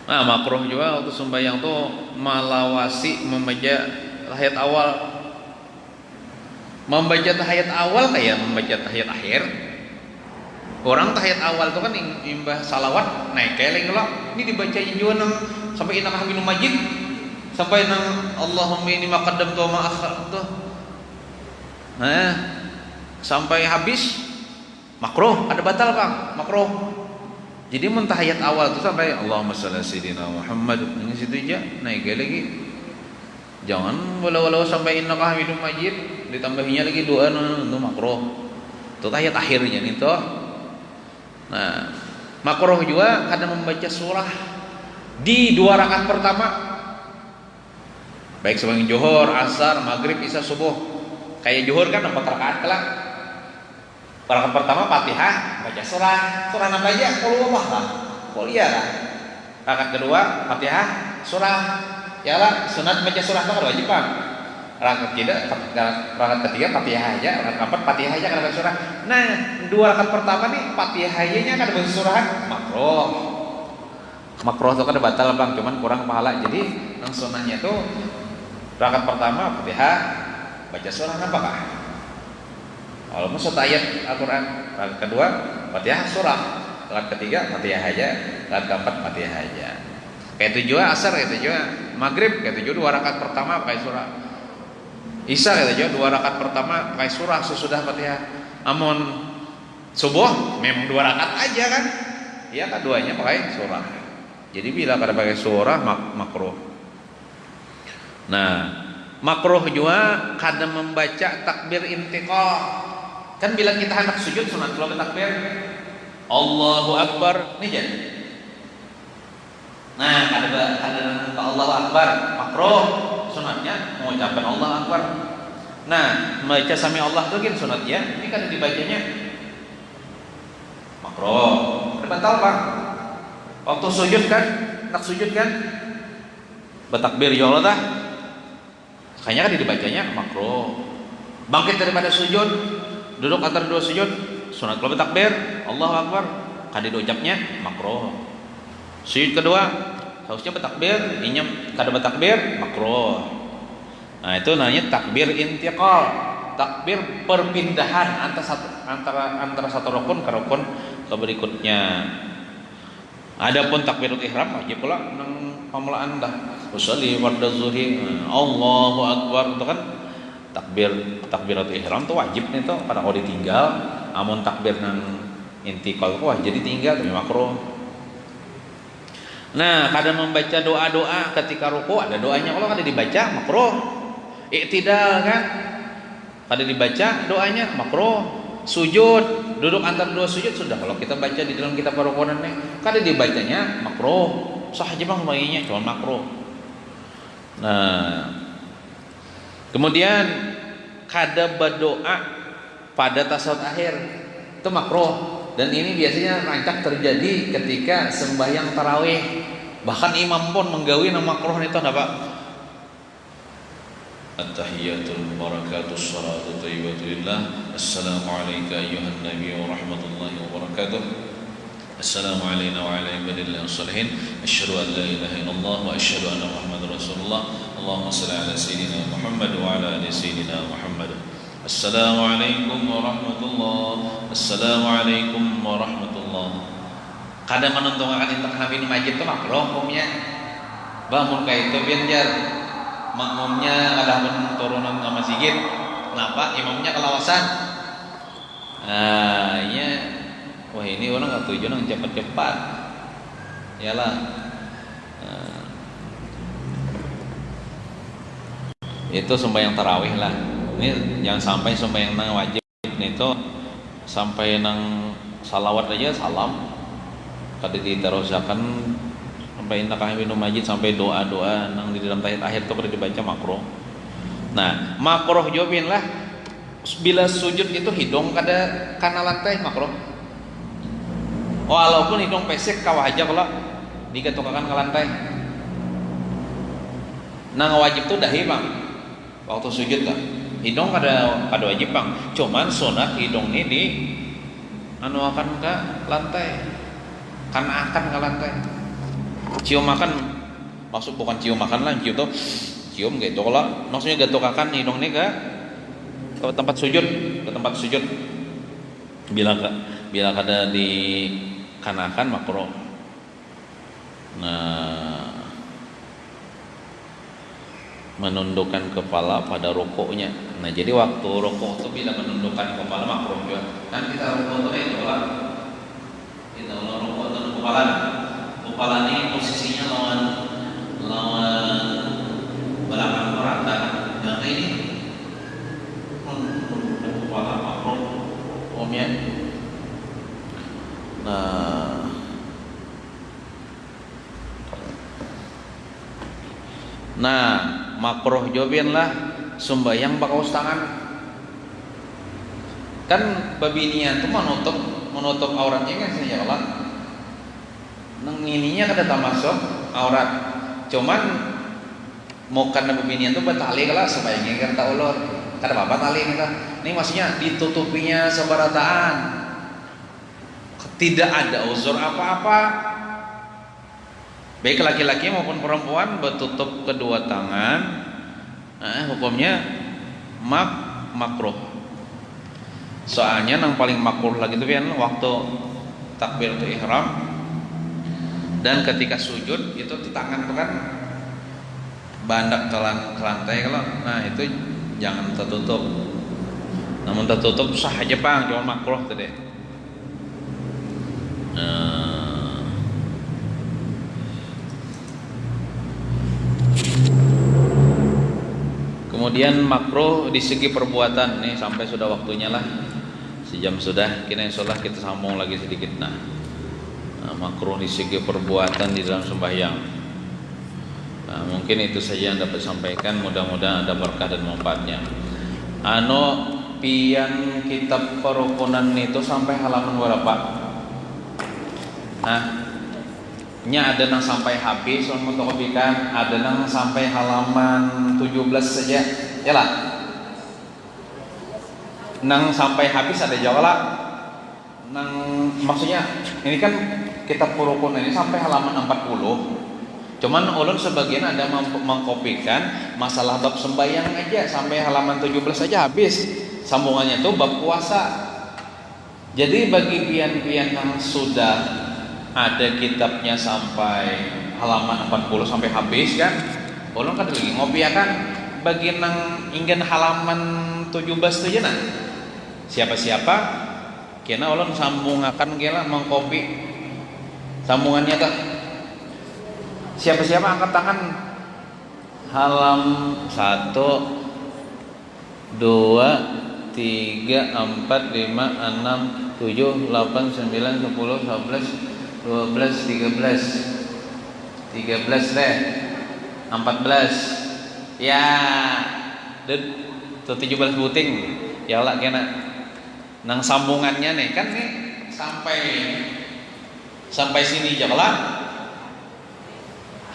Nah makruh juga waktu sembahyang tuh malawasi membaca tahiyat awal. Membaca tahiyat awal kayak membaca tahiyat akhir. Orang tahiyat awal tuh kan imbah salawat naik keleng lah. Ini dibacain juga nang sampai innaka hamidum majid, sampai nang Allahumma inni ma qaddamtu wa ma akhartu. Nah sampai habis makruh, ada batal Bang, makruh. Jadi mentahiyat awal itu sampai Allahumma shalli ala sayyidina Muhammad, ini situ aja, naik lagi. Jangan walau-walau sampai innaka hamidum majid, ditambahinya lagi doa itu makruh. Itu tahiyat akhirnya nih toh. Nah, makruh juga kadang membaca surah di 2 rakaat pertama. Baik sebagian zuhur, asar, maghrib, isya, subuh. Kayak zuhur kan 4 rakaat kelak. Rakaat pertama Fatihah, baca surah apa aja? Qul huwallah lah. Qul iya lah. Rakaat kedua Fatihah, surah. Ya lah, sunat baca surah itu kan wajib Bang. Rakaat ketiga Fatihah aja, rakaat keempat Fatihah aja karena baca surah. Nah, 2 rakaat pertama nih Fatihah aja kan baca surah, makruh. Makruh itu kan batal Bang, cuman kurang pahala. Jadi yang sunahnya tuh rakaat pertama Fatihah, baca surah apa Kak? Kalau mau satu ayat Al-Quran, rakaat kedua Fatihah surah, rakaat ketiga Fatihah aja, rakaat keempat Fatihah aja. Kayak itu juga asar, kayak itu juga maghrib, kayak itu juga 2 rakaat pertama pakai surah. Isya kayak itu juga 2 rakaat pertama pakai surah sesudah Fatihah. Amun subuh memang 2 rakaat aja kan? Iya kan, duanya pakai surah. Jadi bila kada pakai surah makruh. Nah, makruh juga kadang membaca takbir intiqal. Kan bila kita hendak sujud sunat kalau takbir Allahu Akbar nih jadi. Nah, kada Allahu Akbar makruh, sunatnya mengucapkan Allahu Akbar. Nah, membaca sami Allah itu kan sunatnya, ini kada dibacanya makruh. Kada batal Bang. Waktu sujud kan, nak sujud kan bertakbir ya Allah dah. Kayaknya kan dibacanya makruh. Bangkit daripada sujud, duduk antara 2 sujud, sunat kalau bertakbir Allahu Akbar, kada diucapnya makruh. Sujud kedua harusnya bertakbir, inyam kada bertakbir makruh. Nah, itu namanya takbir intiqal, takbir perpindahan antara satu rukun ke rukun ke berikutnya. Adapun takbirul ihram wajib pula nang pamulaan dah. Usolli fardhu zuhri, Allahu Akbar itu kan takbiratul ihram tuh wajib nih tuh, pada kalau ditinggal. Amun takbir nang intiqal tuh jadi tinggal tapi makruh. Nah, kadang membaca doa-doa ketika ruku ada doanya, kalau kada dibaca makruh. Iktidal kan kada dibaca doanya makruh. Sujud, duduk antara 2 sujud sudah, kalau kita baca di dalam kitab rukunan nih kada dibacanya makruh. Sah aja Bang semuanya, cuma makruh. Nah, kemudian kada berdoa pada tasawuf akhir itu makruh, dan ini biasanya rancak terjadi ketika sembahyang tarawih. Bahkan imam pun menggawi nama makruh itu apa? At-tahiyatul barakatus salatu thayyibatu lillah. Assalamu alayka ayyuhan nabiy wa rahmatullahi wa barakatuh. Assalamu alayna wa ala ibadillahi shalihin. Asyhadu an la ilaha illallah wa asyhadu anna Muhammadar Rasulullah. Allahumma shalli ala sayyidina Muhammad wa ala ali sayyidina Muhammad. Assalamualaikum warahmatullahi. Assalamualaikum warahmatullahi. Kadang menuntungan intak Nabi Majid itu makruh hukumnya. Bangun kayak itu biar makmumnya ada pun turunan sama sigit. Kenapa? Imamnya kelawasan. Nah, iya. Wah, ini orang nggak tujuan yang cepat-cepat. Yalah. Itu sembahyang tarawih lah. Ini jangan sampai sembahyang nang wajib itu sampai nang salawat aja salam kada diterusakan sampai inna kahiminu majid sampai doa-doa nang di dalam tahiyat akhir itu kada dibaca makruh. Nah, makruh jawabin lah bila sujud itu hidung kada kana lantai makruh. Walaupun hidung pesek kawah aja kalau digatokakan ke lantai. Nang wajib tuh dahi Bang. Waktu sujud kan hidung kada wajib Bang, cuman sunat hidung ini di anu akan ke lantai, kan akan ke lantai. Cium makan maksud bukan cium makan lah, cium tuh cium gitu kalau maksudnya gatokakan hidung ini ke tempat sujud bila kada di kanakan makruh. Nah, menundukkan kepala pada rukuknya. Nah, jadi waktu rukuk itu bila menundukkan kepala makruh juga. Kan kita rukuk itu itulah. Kita rukuk itu kepala. Kepala ini posisinya lawan belakang rata. Yang ini kepala makruh umumnya. Nah, makruh jobin lah sembayang pakai tangan. Kan babinian tuh menutup auratnya kan saja Allah. Nang ininya kada termasuk aurat. Cuman mau karena babinian tuh betali kalau sembayangnya kan tak ulur. Kada apa-apa tali kita. Ini maksudnya ditutupinya sebarataan. Tidak ada uzur apa-apa. Baik laki-laki maupun perempuan bertutup kedua tangan, hukumnya makruh. Soalnya yang paling makruh lagi itu kan waktu takbiratul ihram dan ketika sujud itu tangan itu kan bandak ke lantai kalau, nah itu jangan tertutup. Namun tertutup sah aja bang, cuma makruh tadi. Kemudian makruh di segi perbuatan nih sampai sudah waktunya lah, sejam sudah, kini insyaallah kita sambung lagi sedikit. Makruh di segi perbuatan di dalam sembahyang. Mungkin itu saja yang dapat sampaikan, mudah-mudahan ada berkah dan manfaatnya. Pian kitab kerukunan itu sampai halaman berapa? Nya ada nang sampai habis fotokopikan, ada nang sampai halaman 17 saja. Yalah. Nang sampai habis ada jawab lah. Nang maksudnya ini kan kitab kerukunan ini sampai halaman 40. Cuman ulun sebagian ada mengkopikan masalah bab sembahyang aja sampai halaman 17 saja habis. Sambungannya tuh bab puasa. Jadi bagi pian-pian yang sudah ada kitabnya sampai halaman 40 sampai habis kan, ulun kan lagi ngopi ya kan, bagi nang ingin halaman 17 tu aja nah. Siapa-siapa kena ulun sambungakan kira mengkopi sambungannya tuh. Siapa-siapa angkat tangan. Halam 1 2 3 4 5 6 7 8 9 10 11 12, 13 deh 14 ya tuh 17 buting ya lah kena nang sambungannya nih kan nih sampai sini aja lah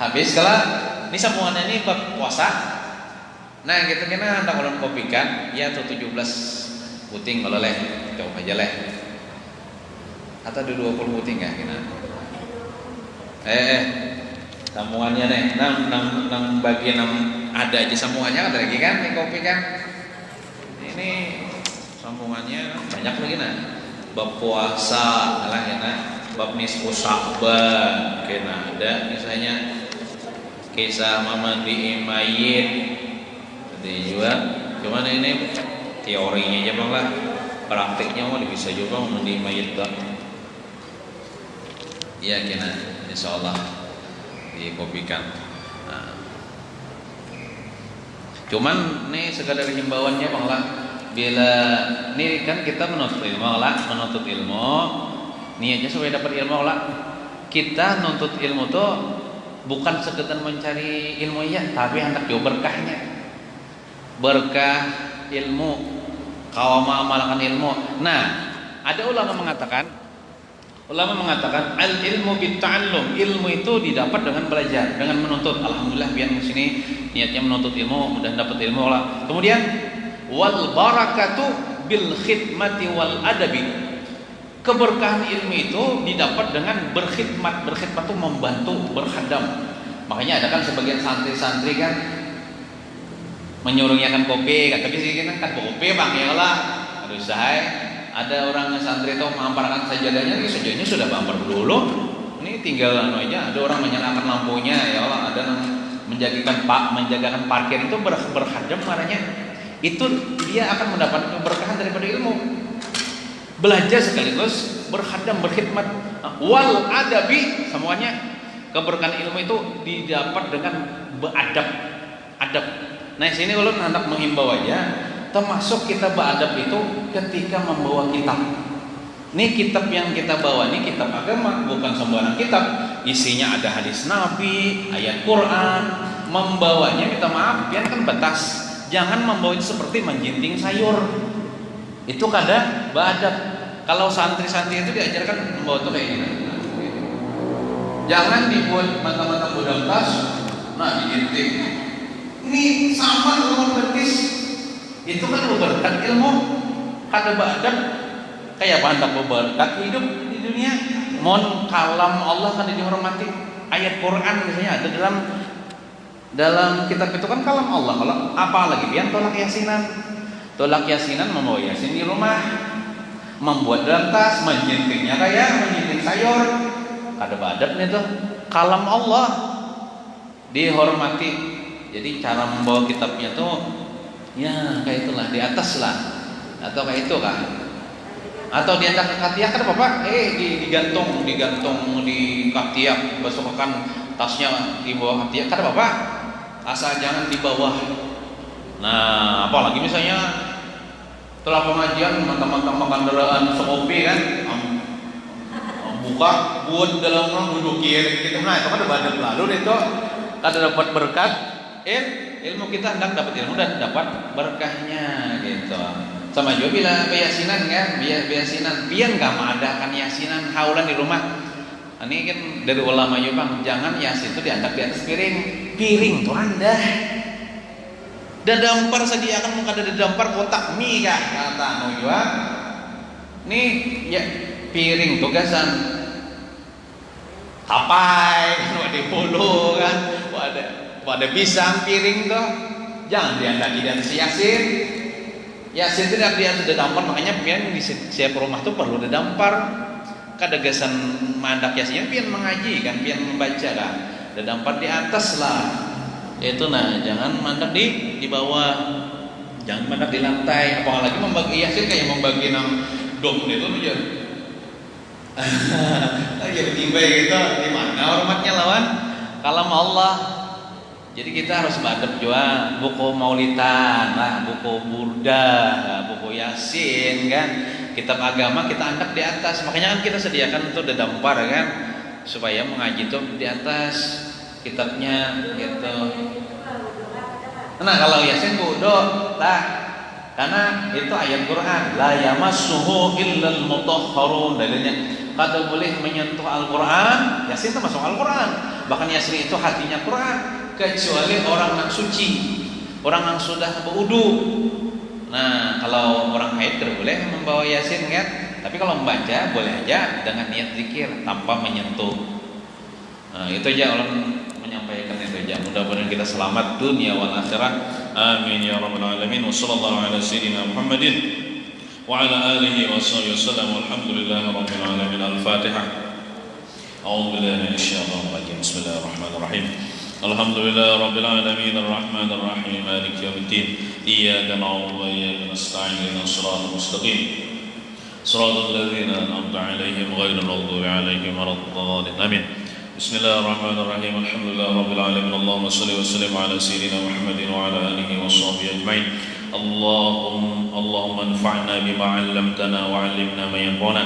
habis kalau ini sambungannya nih bab puasa. Nah gitu kena hendak ulun kopikan ya tuh 17 buting kalau leh coba aja leh atau ada 20 buting nggak kena sambungannya nih nang bagian ada aja sambungannya ada lagi kan nih kopi kan ini sambungannya banyak lagi nah bab puasa lah ya nah bab nisfu Sya'ban kena ada misalnya kisah mandi mayit jadi juga cuman ini teorinya aja bang lah praktiknya mau bisa juga mandi mayit bang ya kena insyaallah dikopikan. Cuman nih sekadar himbauannya bang lah bila nih kan kita menuntut ilmu niatnya supaya dapat ilmu lah. Kita nuntut ilmu tuh bukan sekedar mencari ilmu ya, tapi hendak juga berkah ilmu kau mengamalkan ilmu. Nah ada ulama mengatakan al ilmu bitta'allum, ilmu itu didapat dengan belajar, dengan menuntut. Alhamdulillah biar di sini niatnya menuntut ilmu, mudah dapat ilmu lah. Kemudian wal barakatu bil khidmati wal adabi, keberkahan ilmu itu didapat dengan berkhidmat. Berkhidmat itu membantu, berkhadam. Makanya ada kan sebagian santri-santri kan menyuruhnya kan kopi, kata sih kan kopi bang ya lah, aduh saya. Ada orang santri itu mengamparkan sajadahnya, sajadahnya sudah bampar dulu. Ini tinggal aja. Ada orang menyalakan lampunya, ya Allah. Ada yang menjagakan parkir itu berkhadam maknanya itu dia akan mendapat keberkahan daripada ilmu. Belajar sekaligus berkhadam, berkhidmat. Wal adabi, semuanya keberkahan ilmu itu didapat dengan beradab. Adab. Nah, sini ulun hendak menghimbau aja, termasuk kita beradab itu ketika membawa kitab. Ini kitab yang kita bawa ini kitab agama, bukan sembarang kitab. Isinya ada hadis Nabi, ayat Quran. Membawanya minta maaf, pian kan batas. Jangan membawa itu seperti menjinting sayur. Itu kada beradab. Kalau santri-santri itu diajarkan membawa itu kayak gini. Jangan dibuat mata-mata budam tas, nah dijinting. Ini sama dengan betis. Itu kan berkat ilmu, kada beradab. Kayak apa hendak berkat hidup di dunia? Mon kalam Allah kan dihormati. Ayat Quran misalnya ada dalam kitab itu kan kalam Allah. Kalau apa lagi pian tolak yasinan membawa yasin di rumah, membuat dalam tas, menjintingnya kayak menjinting sayur. Kada beradab nih tuh. Kalam Allah dihormati. Jadi cara membawa kitabnya tuh ya kayak itulah, di atas lah, atau kayak itu kan, atau diantar ke katiak kan Bapak, digantung di katiak, besokkan tasnya di bawah katiak kan Bapak, asal jangan di bawah. Nah, apalagi misalnya setelah pengajian teman-teman kendaraan sekopi kan, buka buat dalam orang duduk kiri gitu, nah itu kan ada lalu itu kada dapat berkat. Ilmu kita hendak dapat ilmu dan dapat berkahnya gitu. Sama juga bila yasinan kan, yasinan pian enggak mengadakan yasinan haulan di rumah. Ini kan dari ulama juga, jangan yasin itu diangkat di atas piring tuh rendah. Dadampar sediakan muka dadampar kotak mie kah kata anu juga. Nih ya piring tugasan tapai kan ada bolu kan, pada pisang piring tuh jangan diandaki dan yasin. Yasin tidak dia sudah dampar, makanya pian di setiap rumah tuh perlu ada dampar. Kadagasan mandak yasinnya pian mengaji kan, pian membaca kan. Ada dampar di atas lah. Itu nah, jangan mandak di bawah. Jangan mandak di lantai, apalagi membagi yasin kayak membagi nang dom itu aja. Lagi tiba gitu, di mana hormatnya lawan kalam Allah. Jadi kita harus beradab juga, buku maulidan, lah, buku burda, buku yasin kan, kitab agama kita angkat di atas. Makanya kan kita sediakan untuk dedampar kan, supaya mengaji itu di atas kitabnya gitu. Nah kalau yasin bodoh lah, karena itu ayat Quran, la yamassuhu illal mutahharun, dalilnya kada boleh menyentuh Al-Quran. Yasin itu masuk Al-Quran, bahkan yasin itu hatinya Quran, kecuali orang yang suci, orang yang sudah berwudu. Nah kalau orang haid tidak boleh membawa yasin kan, tapi kalau membaca boleh aja dengan niat zikir tanpa menyentuh. Nah itu aja orang menyampaikan itu aja. Mudah-mudahan kita selamat dunia wal akhirah. Amin ya rabbal alamin. Wassallallahu ala sayyidina Muhammadin wa ala alihi wa sahbihi wasallam. Walhamdulillahi rabbil alamin. Al-Fatihah. A'udzu billahi minasy syaithanir rajim. Bismillahirrahmanirrahim. Alhamdulillah rabbil alamin arrahmanir rahim maliki yaumiddin iyyaka na'budu wa iyyaka nasta'in ihdinas siratal mustaqim siratal ladzina an'amta 'alaihim ghairil maghdubi 'alaihim waladdallin amin. Bismillahirrahmanirrahim. Alhamdulillah rabbil alamin. Allahumma shalli wa sallim ala sayyidina Muhammadin wa ala alihi wa sahbihi ajma'in. اللهم انفعنا بما علمتنا وعلمنا ما ينفعنا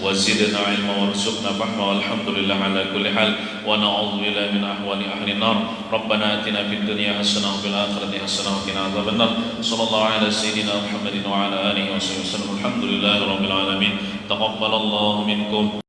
وزدنا علما وارزقنا فهما والحمد لله على كل حال ونعوذ بالله من احوال اهل النار. ربنا اتنا في الدنيا حسنه وفي الاخره حسنه وقنا عذاب النار. صلى الله على سيدنا محمد وعلى اله وصحبه وسلم. الحمد لله رب العالمين. تقبل الله منكم.